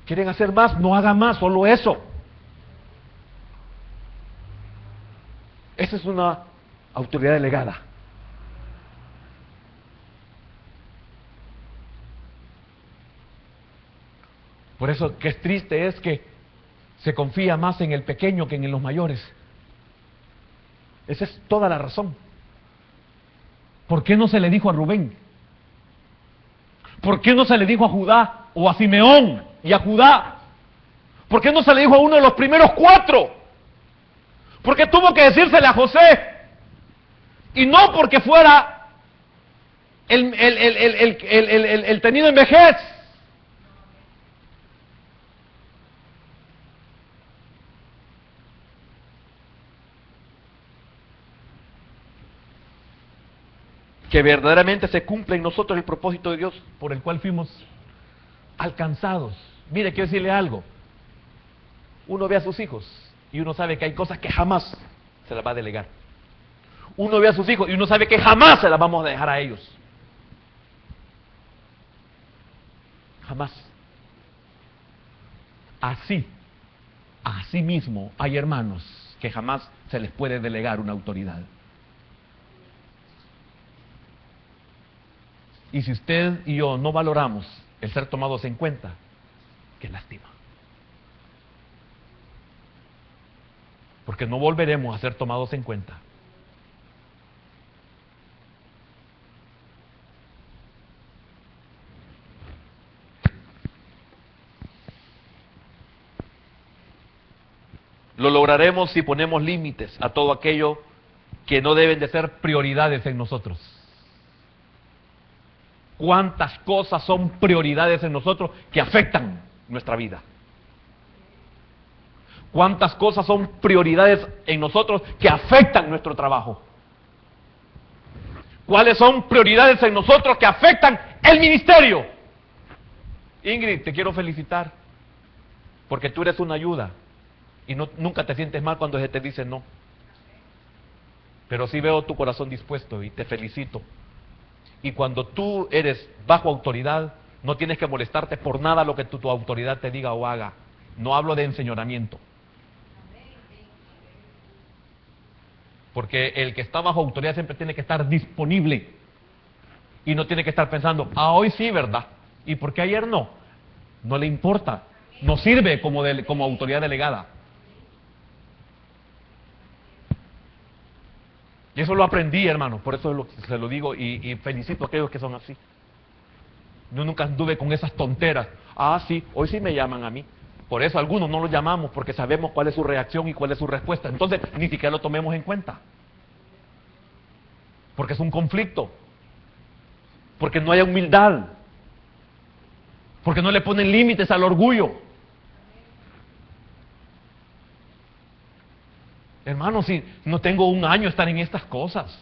¿Quieren hacer más? No hagan más, solo eso. Esa es una autoridad delegada. Por eso que es triste es que se confía más en el pequeño que en los mayores. Esa es toda la razón. ¿Por qué no se le dijo a Rubén? ¿Por qué no se le dijo a Judá o a Simeón y a Judá? ¿Por qué no se le dijo a uno de los primeros 4? ¿Por qué tuvo que decírsele a José? Y no porque fuera el tenido en vejez. Que verdaderamente se cumple en nosotros el propósito de Dios por el cual fuimos alcanzados. Mire, quiero decirle algo. Uno ve a sus hijos y uno sabe que hay cosas que jamás se las va a delegar. Uno ve a sus hijos y uno sabe que jamás se las vamos a dejar a ellos. Jamás. Así mismo hay hermanos que jamás se les puede delegar una autoridad. Y si usted y yo no valoramos el ser tomados en cuenta, qué lástima. Porque no volveremos a ser tomados en cuenta. Lo lograremos si ponemos límites a todo aquello que no deben de ser prioridades en nosotros. ¿Cuántas cosas son prioridades en nosotros que afectan nuestra vida? ¿Cuántas cosas son prioridades en nosotros que afectan nuestro trabajo? ¿Cuáles son prioridades en nosotros que afectan el ministerio? Ingrid, te quiero felicitar porque tú eres una ayuda y nunca te sientes mal cuando se te dice no. Pero sí veo tu corazón dispuesto y te felicito. Y cuando tú eres bajo autoridad, no tienes que molestarte por nada lo que tu autoridad te diga o haga. No hablo de enseñoramiento. Porque el que está bajo autoridad siempre tiene que estar disponible. Y no tiene que estar pensando, hoy sí, ¿verdad? ¿Y por qué ayer no? No le importa. No sirve como autoridad delegada. Y eso lo aprendí, hermano. Por eso se lo digo y felicito a aquellos que son así. Yo nunca anduve con esas tonteras. Sí, hoy sí me llaman a mí. Por eso algunos no los llamamos, porque sabemos cuál es su reacción y cuál es su respuesta. Entonces, ni siquiera lo tomemos en cuenta. Porque es un conflicto. Porque no hay humildad. Porque no le ponen límites al orgullo. Hermano, si no tengo un año estar en estas cosas.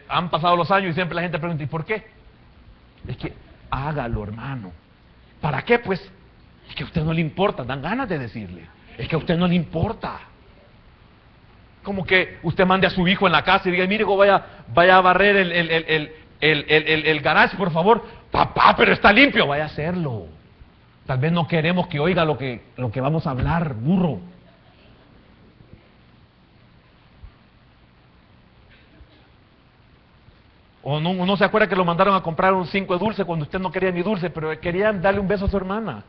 Han pasado los años y siempre la gente pregunta, ¿y por qué? Es que hágalo, hermano. ¿Para qué? Pues es que a usted no le importa, dan ganas de decirle. Es que a usted no le importa. Como que usted mande a su hijo en la casa y diga, mire, vaya a barrer el garage, por favor. Papá, pero está limpio, vaya a hacerlo. Tal vez no queremos que oiga lo que vamos a hablar, burro. O no, uno se acuerda que lo mandaron a comprar un 5 de dulce cuando usted no quería ni dulce, pero querían darle un beso a su hermana.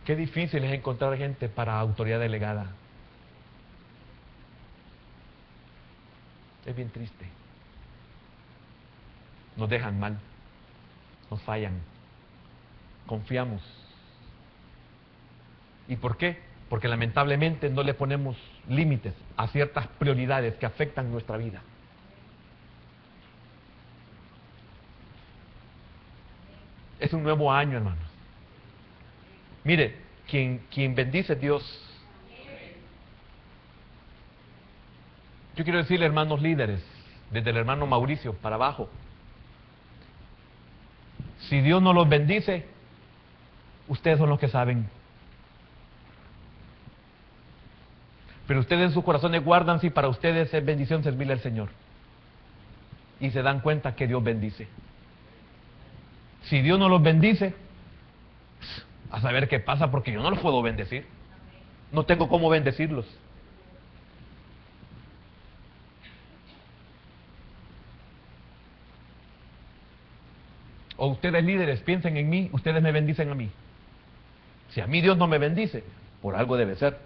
Qué difícil es encontrar gente para autoridad delegada. Es bien triste. Nos dejan mal, nos fallan, confiamos. ¿Y por qué? Porque lamentablemente no le ponemos límites a ciertas prioridades que afectan nuestra vida. Es un nuevo año, hermanos. Mire, quien bendice es Dios. Yo quiero decirle, hermanos líderes, desde el hermano Mauricio para abajo, si Dios no los bendice, ustedes son los que saben. Pero ustedes en sus corazones guardan si para ustedes es bendición servirle al Señor. Y se dan cuenta que Dios bendice. Si Dios no los bendice, a saber qué pasa, porque yo no los puedo bendecir. No tengo cómo bendecirlos. O ustedes líderes, piensen en mí, ustedes me bendicen a mí. Si a mí Dios no me bendice, por algo debe ser.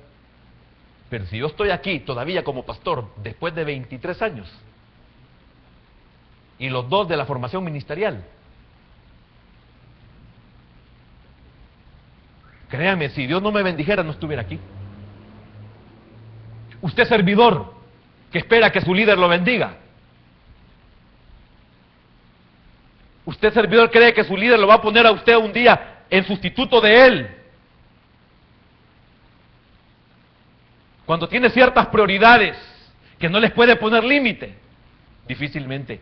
Pero si yo estoy aquí todavía como pastor, después de 23 años, y los 2 de la formación ministerial, créame, si Dios no me bendijera, no estuviera aquí. Usted servidor, que espera que su líder lo bendiga. Usted servidor cree que su líder lo va a poner a usted un día en sustituto de él. Cuando tiene ciertas prioridades que no les puede poner límite, difícilmente.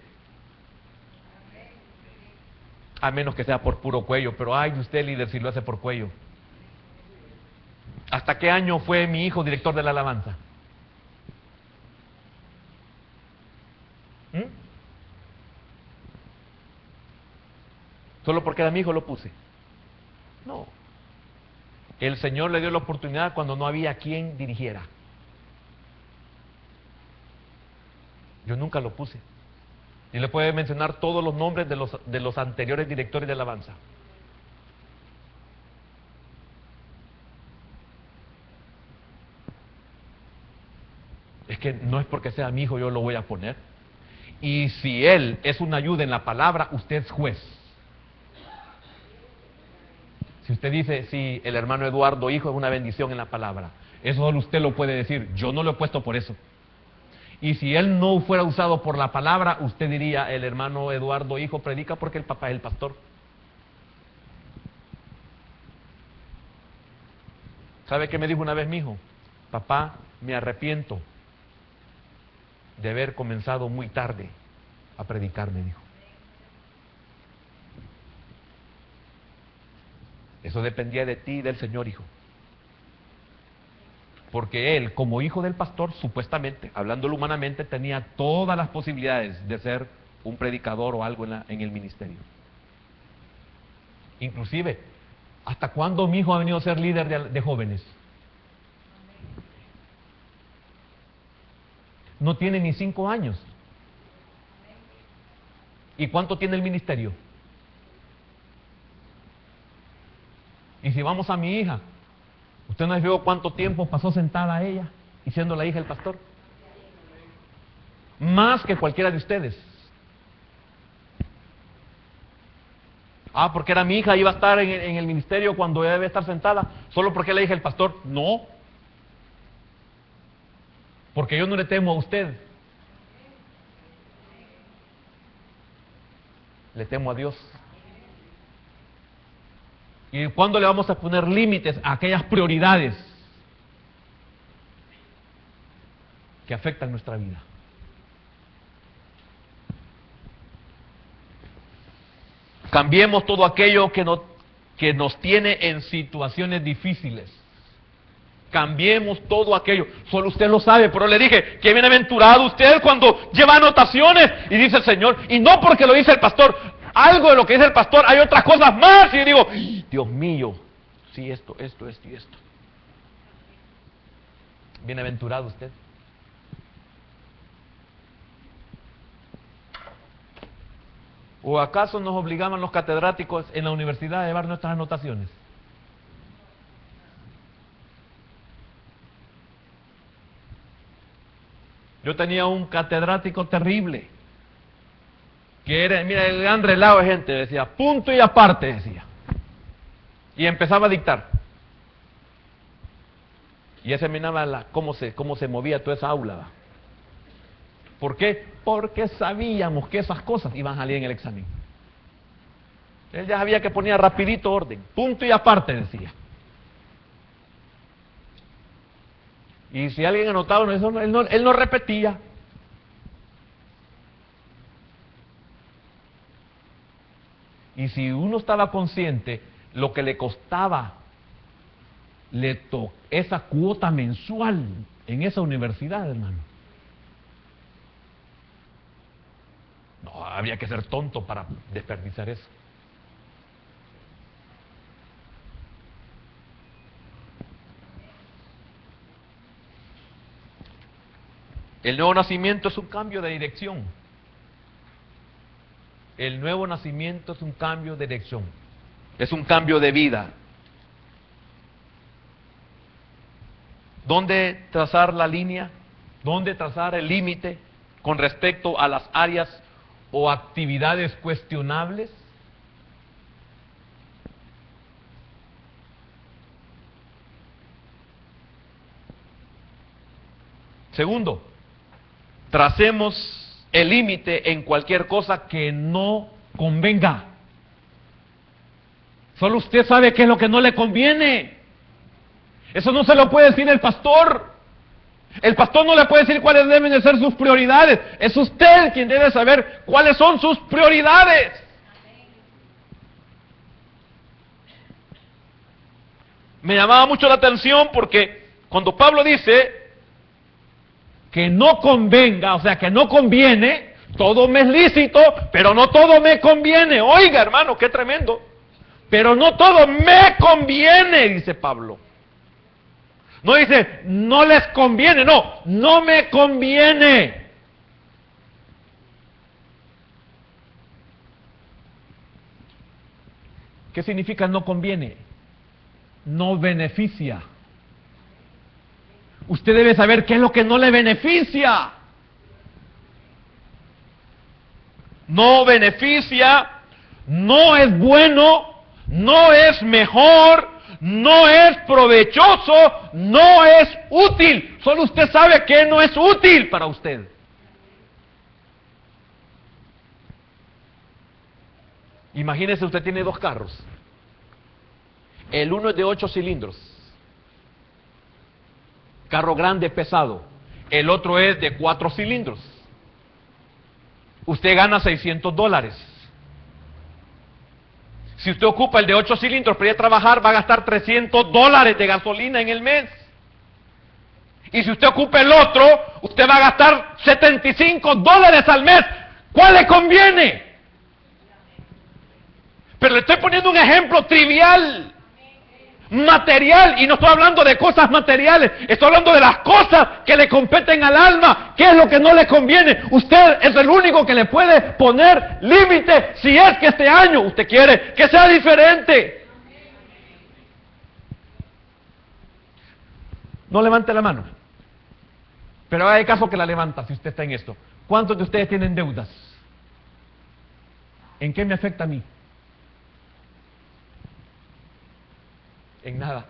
A menos que sea por puro cuello, pero ay, usted líder si lo hace por cuello. ¿Hasta qué año fue mi hijo director de la alabanza? ¿Solo porque era mi hijo lo puse? No. El Señor le dio la oportunidad cuando no había quien dirigiera. Yo nunca lo puse. Y le puede mencionar todos los nombres de los anteriores directores de alabanza. Es que no es porque sea mi hijo yo lo voy a poner. Y si él es una ayuda en la palabra, usted es juez. Si usted dice, sí, el hermano Eduardo, hijo, es una bendición en la palabra, eso solo usted lo puede decir, yo no lo he puesto por eso. Y si él no fuera usado por la palabra, usted diría, el hermano Eduardo, hijo, predica porque el papá es el pastor. ¿Sabe qué me dijo una vez mi hijo? Papá, me arrepiento de haber comenzado muy tarde a predicar, me dijo. Eso dependía de ti y del Señor, hijo. porque él, como hijo del pastor, supuestamente, hablándolo humanamente, tenía todas las posibilidades de ser un predicador o algo en el ministerio. Inclusive, ¿hasta cuándo mi hijo ha venido a ser líder de jóvenes? No tiene ni 5 años. ¿Y cuánto tiene el ministerio? Y si vamos a mi hija, ¿usted no vio cuánto tiempo pasó sentada ella y siendo la hija del pastor? Más que cualquiera de ustedes. Ah, porque era mi hija, iba a estar en el ministerio cuando ella debe estar sentada, solo porque la hija del pastor. No. Porque yo no le temo a usted. Le temo a Dios. ¿Y cuándo le vamos a poner límites a aquellas prioridades que afectan nuestra vida? Cambiemos todo aquello que nos tiene en situaciones difíciles. Cambiemos todo aquello. Solo usted lo sabe, pero le dije, qué bienaventurado usted cuando lleva anotaciones y dice el Señor, y no porque lo dice el pastor, algo de lo que dice el pastor, hay otras cosas más, y yo digo, Dios mío, sí, esto y esto. Bienaventurado usted. ¿O acaso nos obligaban los catedráticos en la universidad a llevar nuestras anotaciones? Yo tenía un catedrático terrible, que era, mira, el gran relajo de gente, decía, punto y aparte, decía. Y empezaba a dictar. Y examinaba cómo se movía toda esa aula, ¿va? ¿Por qué? Porque sabíamos que esas cosas iban a salir en el examen. Él ya sabía que ponía rapidito orden, punto y aparte, decía. Y si alguien anotaba, él no repetía. Y si uno estaba consciente lo que le costaba esa cuota mensual en esa universidad, hermano. No, había que ser tonto para desperdiciar eso. El nuevo nacimiento es un cambio de dirección. El nuevo nacimiento es un cambio de dirección. Es un cambio de vida. ¿Dónde trazar la línea? ¿Dónde trazar el límite con respecto a las áreas o actividades cuestionables? Segundo, tracemos el límite en cualquier cosa que no convenga. Solo usted sabe qué es lo que no le conviene. Eso no se lo puede decir el pastor. El pastor no le puede decir cuáles deben de ser sus prioridades. Es usted quien debe saber cuáles son sus prioridades. Me llamaba mucho la atención porque cuando Pablo dice que no convenga, o sea, que no conviene, todo me es lícito, pero no todo me conviene. Oiga, hermano, qué tremendo. Pero no todo me conviene, dice Pablo. No dice, no les conviene, no me conviene. ¿Qué significa no conviene? No beneficia. Usted debe saber qué es lo que no le beneficia. No beneficia, no es bueno, no es mejor, no es provechoso, no es útil. Solo usted sabe que no es útil para usted. Imagínese, usted tiene 2 carros. El uno es de 8 cilindros. Carro grande, pesado. El otro es de 4 cilindros. Usted gana $600. Si usted ocupa el de 8 cilindros para ir a trabajar, va a gastar $300 de gasolina en el mes. Y si usted ocupa el otro, usted va a gastar $75 al mes. ¿Cuál le conviene? Pero le estoy poniendo un ejemplo trivial, material, y no estoy hablando de cosas materiales, estoy hablando de las cosas que le competen al alma. ¿Qué es lo que no le conviene? Usted es el único que le puede poner límite si es que este año usted quiere que sea diferente. No levante la mano, pero haga caso que la levanta si usted está en esto. ¿Cuántos de ustedes tienen deudas? ¿En qué me afecta a mí? En nada.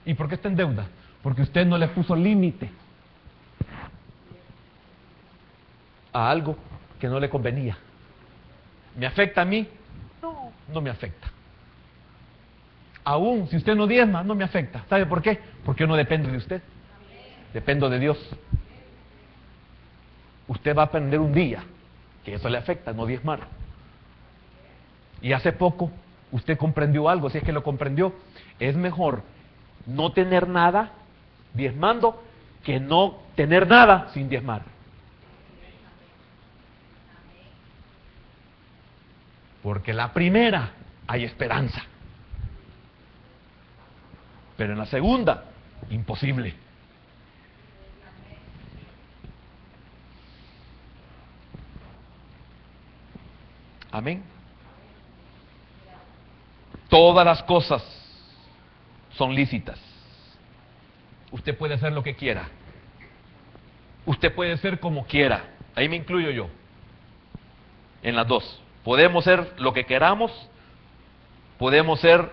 ¿Y por qué está en deuda? Porque usted no le puso límite a algo que no le convenía. ¿Me afecta a mí? No, no me afecta. Aún si usted no diezma, no me afecta. ¿Sabe por qué? Porque yo no dependo de usted. Dependo de Dios. Usted va a aprender un día que eso le afecta, no diezmar. Y hace poco usted comprendió algo, si es que lo comprendió. Es mejor no tener nada diezmando que no tener nada sin diezmar. Porque la primera hay esperanza, pero en la segunda, imposible. Amén. Todas las cosas son lícitas. Usted puede hacer lo que quiera. Usted puede ser como quiera. Ahí me incluyo yo. En las dos. Podemos ser lo que queramos. Podemos ser,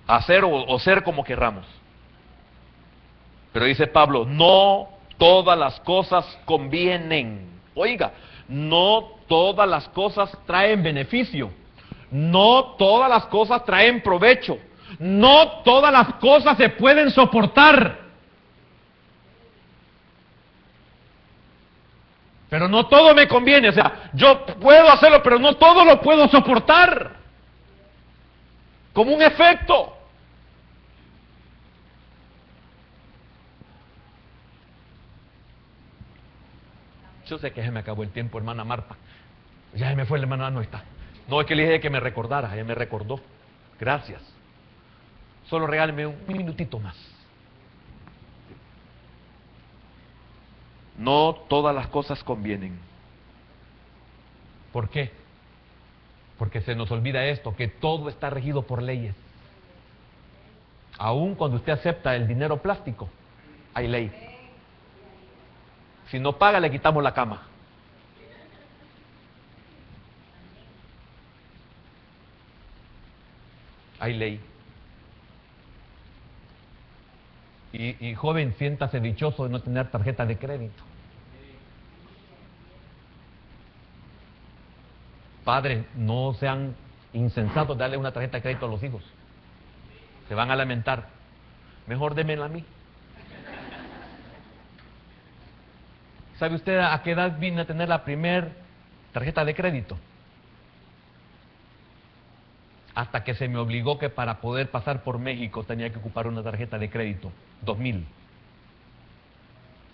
hacer o ser como querramos. Pero dice Pablo, no todas las cosas convienen. Oiga, no todas las cosas traen beneficio. No todas las cosas traen provecho. No todas las cosas se pueden soportar. Pero no todo me conviene. O sea, yo puedo hacerlo, pero no todo lo puedo soportar. Como un efecto. Yo sé que se me acabó el tiempo, hermana Marta. Ya se me fue, el hermano, no está. No, es que le dije que me recordara, ella me recordó. Gracias. Solo regáleme un minutito más. No todas las cosas convienen. ¿Por qué? Porque se nos olvida esto, que todo está regido por leyes. Aún cuando usted acepta el dinero plástico, hay ley. Si no paga, le quitamos la cama. Hay ley. Y joven, siéntase dichoso de no tener tarjeta de crédito. Padres, no sean insensatos de darle una tarjeta de crédito a los hijos. Se van a lamentar. Mejor démela a mí. ¿Sabe usted a qué edad vine a tener la primer tarjeta de crédito? Hasta que se me obligó que para poder pasar por México tenía que ocupar una tarjeta de crédito. 2000.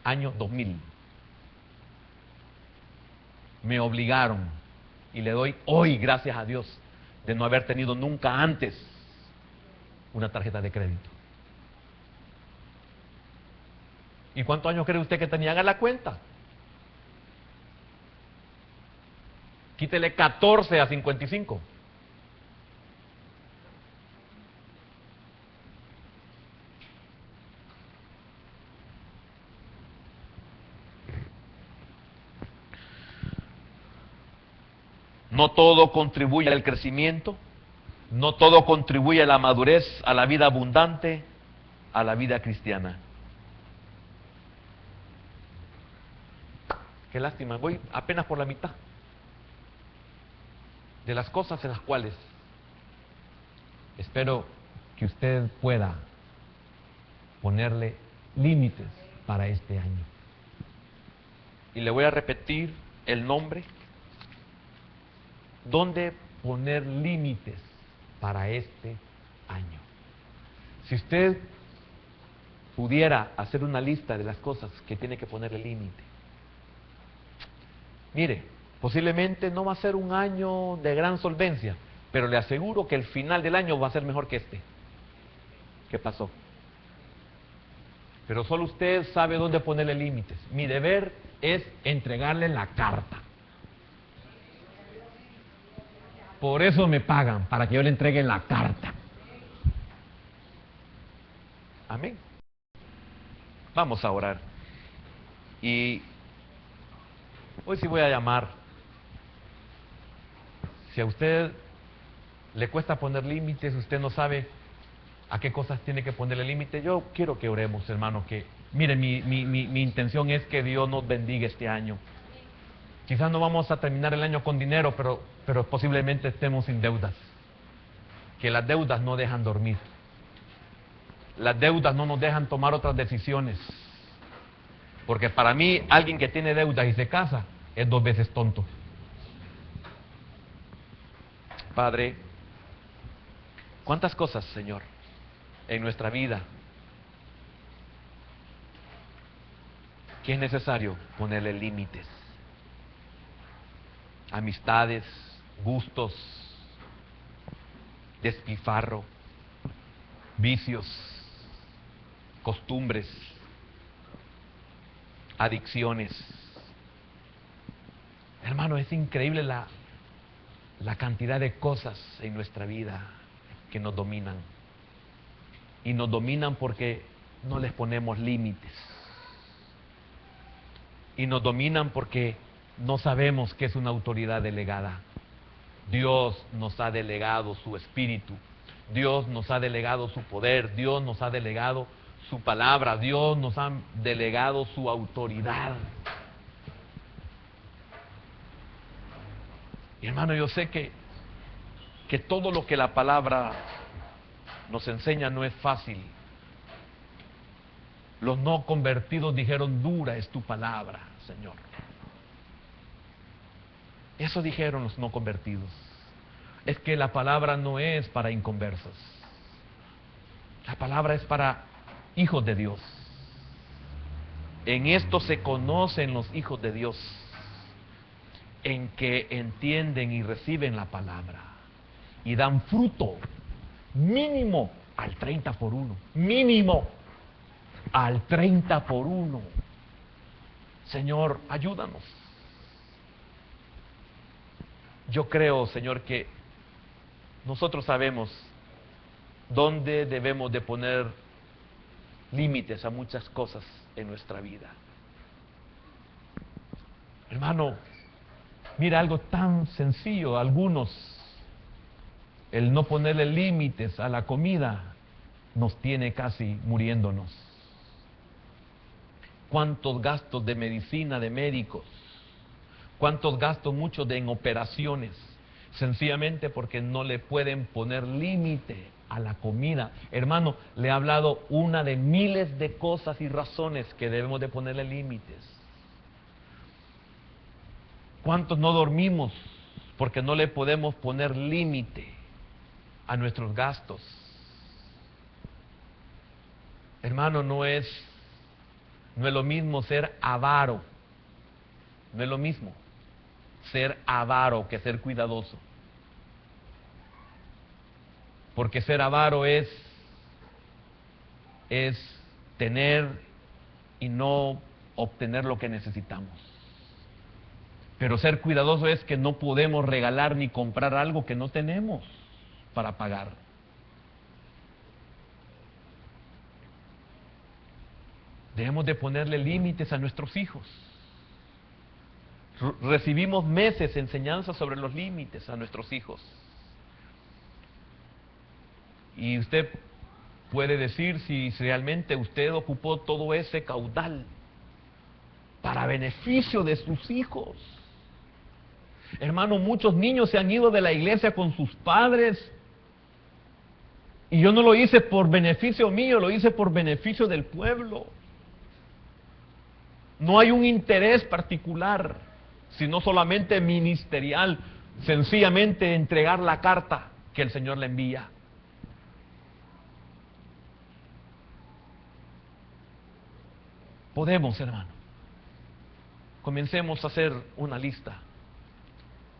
Año 2000. Me obligaron. Y le doy hoy gracias a Dios de no haber tenido nunca antes una tarjeta de crédito. ¿Y cuántos años cree usted que tenía? Haga la cuenta. Quítele 14 a 55. No todo contribuye al crecimiento, no todo contribuye a la madurez, a la vida abundante, a la vida cristiana. Qué lástima, voy apenas por la mitad de las cosas en las cuales espero que usted pueda ponerle límites para este año. Y le voy a repetir el nombre. ¿Dónde poner límites para este año? Si usted pudiera hacer una lista de las cosas que tiene que ponerle límite. Mire, posiblemente no va a ser un año de gran solvencia, pero le aseguro que el final del año va a ser mejor que este. ¿Qué pasó? Pero solo usted sabe dónde ponerle límites. Mi deber es entregarle la carta. Por eso me pagan, para que yo le entregue la carta. Amén. Vamos a orar. Y hoy sí voy a llamar. Si a usted le cuesta poner límites, usted no sabe a qué cosas tiene que ponerle límite, yo quiero que oremos, hermano, que mire, mi intención es que Dios nos bendiga este año. Quizás no vamos a terminar el año con dinero, pero posiblemente estemos sin deudas. Que las deudas no dejan dormir. Las deudas no nos dejan tomar otras decisiones. Porque para mí, alguien que tiene deudas y se casa, es 2 veces tonto. Padre, ¿cuántas cosas, Señor, en nuestra vida que es necesario ponerle límites? Amistades, gustos, despilfarro, vicios, costumbres, adicciones. Hermano, es increíble la cantidad de cosas en nuestra vida que nos dominan. Y nos dominan porque no les ponemos límites. Y nos dominan porque no sabemos qué es una autoridad delegada. Dios nos ha delegado su espíritu. Dios nos ha delegado su poder. Dios nos ha delegado su palabra. Dios nos ha delegado su autoridad. Y hermano, yo sé que todo lo que la palabra nos enseña no es fácil. Los no convertidos dijeron: dura es tu palabra, Señor. Eso dijeron los no convertidos. Es que la palabra no es para inconversos. La palabra es para hijos de Dios. En esto se conocen los hijos de Dios, en que entienden y reciben la palabra y dan fruto mínimo al 30 por 1. Mínimo al 30 por 1. Señor, ayúdanos. Yo creo, Señor, que nosotros sabemos dónde debemos de poner límites a muchas cosas en nuestra vida. Hermano, mira algo tan sencillo. Algunos, el no ponerle límites a la comida nos tiene casi muriéndonos. ¿Cuántos gastos de medicina, de médicos? ¿Cuántos gastos muchos en operaciones? Sencillamente porque no le pueden poner límite a la comida. Hermano, le he hablado una de miles de cosas y razones que debemos de ponerle límites. ¿Cuántos no dormimos porque no le podemos poner límite a nuestros gastos? Hermano, no es lo mismo ser avaro. No es lo mismo ser avaro que ser cuidadoso. Porque ser avaro es tener y no obtener lo que necesitamos. Pero ser cuidadoso es que no podemos regalar ni comprar algo que no tenemos para pagar. Debemos de ponerle límites a nuestros hijos. Recibimos meses de enseñanza sobre los límites a nuestros hijos. Y usted puede decir si realmente usted ocupó todo ese caudal para beneficio de sus hijos. Hermano, muchos niños se han ido de la iglesia con sus padres. Y yo no lo hice por beneficio mío, lo hice por beneficio del pueblo. No hay un interés particular, sino solamente ministerial, sencillamente entregar la carta que el Señor le envía. Podemos, hermano. Comencemos a hacer una lista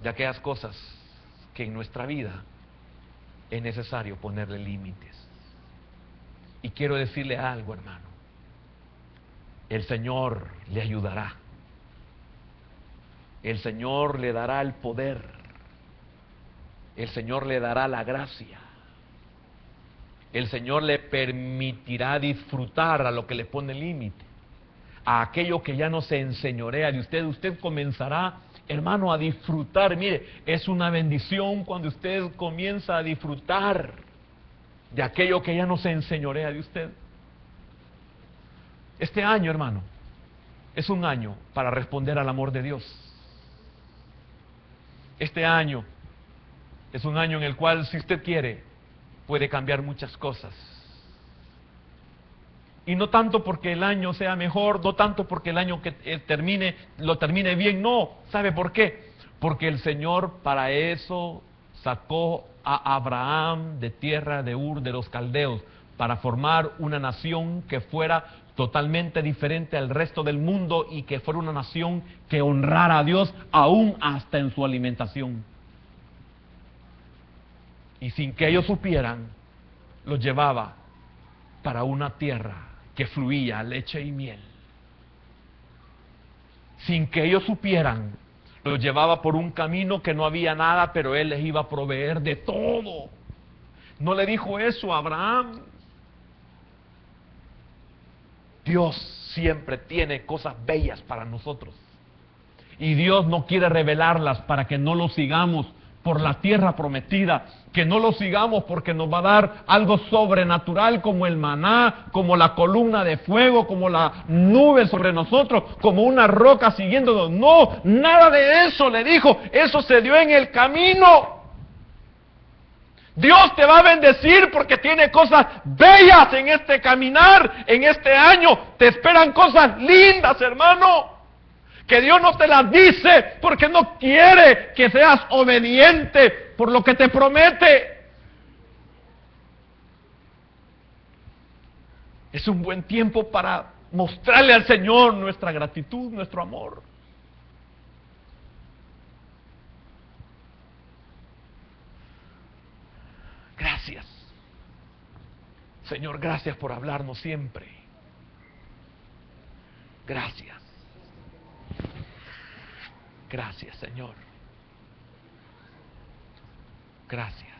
de aquellas cosas que en nuestra vida es necesario ponerle límites. Y quiero decirle algo, hermano. El Señor le ayudará. El Señor le dará el poder. El Señor le dará la gracia. El Señor le permitirá disfrutar a lo que le pone límite. A aquello que ya no se enseñorea de usted. Usted comenzará, hermano, a disfrutar. Mire, es una bendición cuando usted comienza a disfrutar de aquello que ya no se enseñorea de usted. Este año, hermano, es un año para responder al amor de Dios. Este año es un año en el cual, si usted quiere, puede cambiar muchas cosas. Y no tanto porque el año sea mejor, no tanto porque el año que termine, lo termine bien, no. ¿Sabe por qué? Porque el Señor para eso sacó a Abraham de tierra de Ur de los Caldeos, para formar una nación que fuera totalmente diferente al resto del mundo y que fuera una nación que honrara a Dios aún hasta en su alimentación. Y sin que ellos supieran, los llevaba para una tierra que fluía leche y miel. Sin que ellos supieran, los llevaba por un camino que no había nada, pero Él les iba a proveer de todo. ¿No le dijo eso a Abraham? Dios siempre tiene cosas bellas para nosotros. Y Dios no quiere revelarlas para que no lo sigamos por la tierra prometida, que no lo sigamos porque nos va a dar algo sobrenatural como el maná, como la columna de fuego, como la nube sobre nosotros, como una roca siguiéndonos. No, nada de eso, le dijo. Eso se dio en el camino. Dios te va a bendecir porque tiene cosas bellas en este caminar, en este año. Te esperan cosas lindas, hermano. Que Dios no te las dice porque no quiere que seas obediente por lo que te promete. Es un buen tiempo para mostrarle al Señor nuestra gratitud, nuestro amor. Gracias. Señor, gracias por hablarnos siempre. Gracias. Gracias, Señor. Gracias.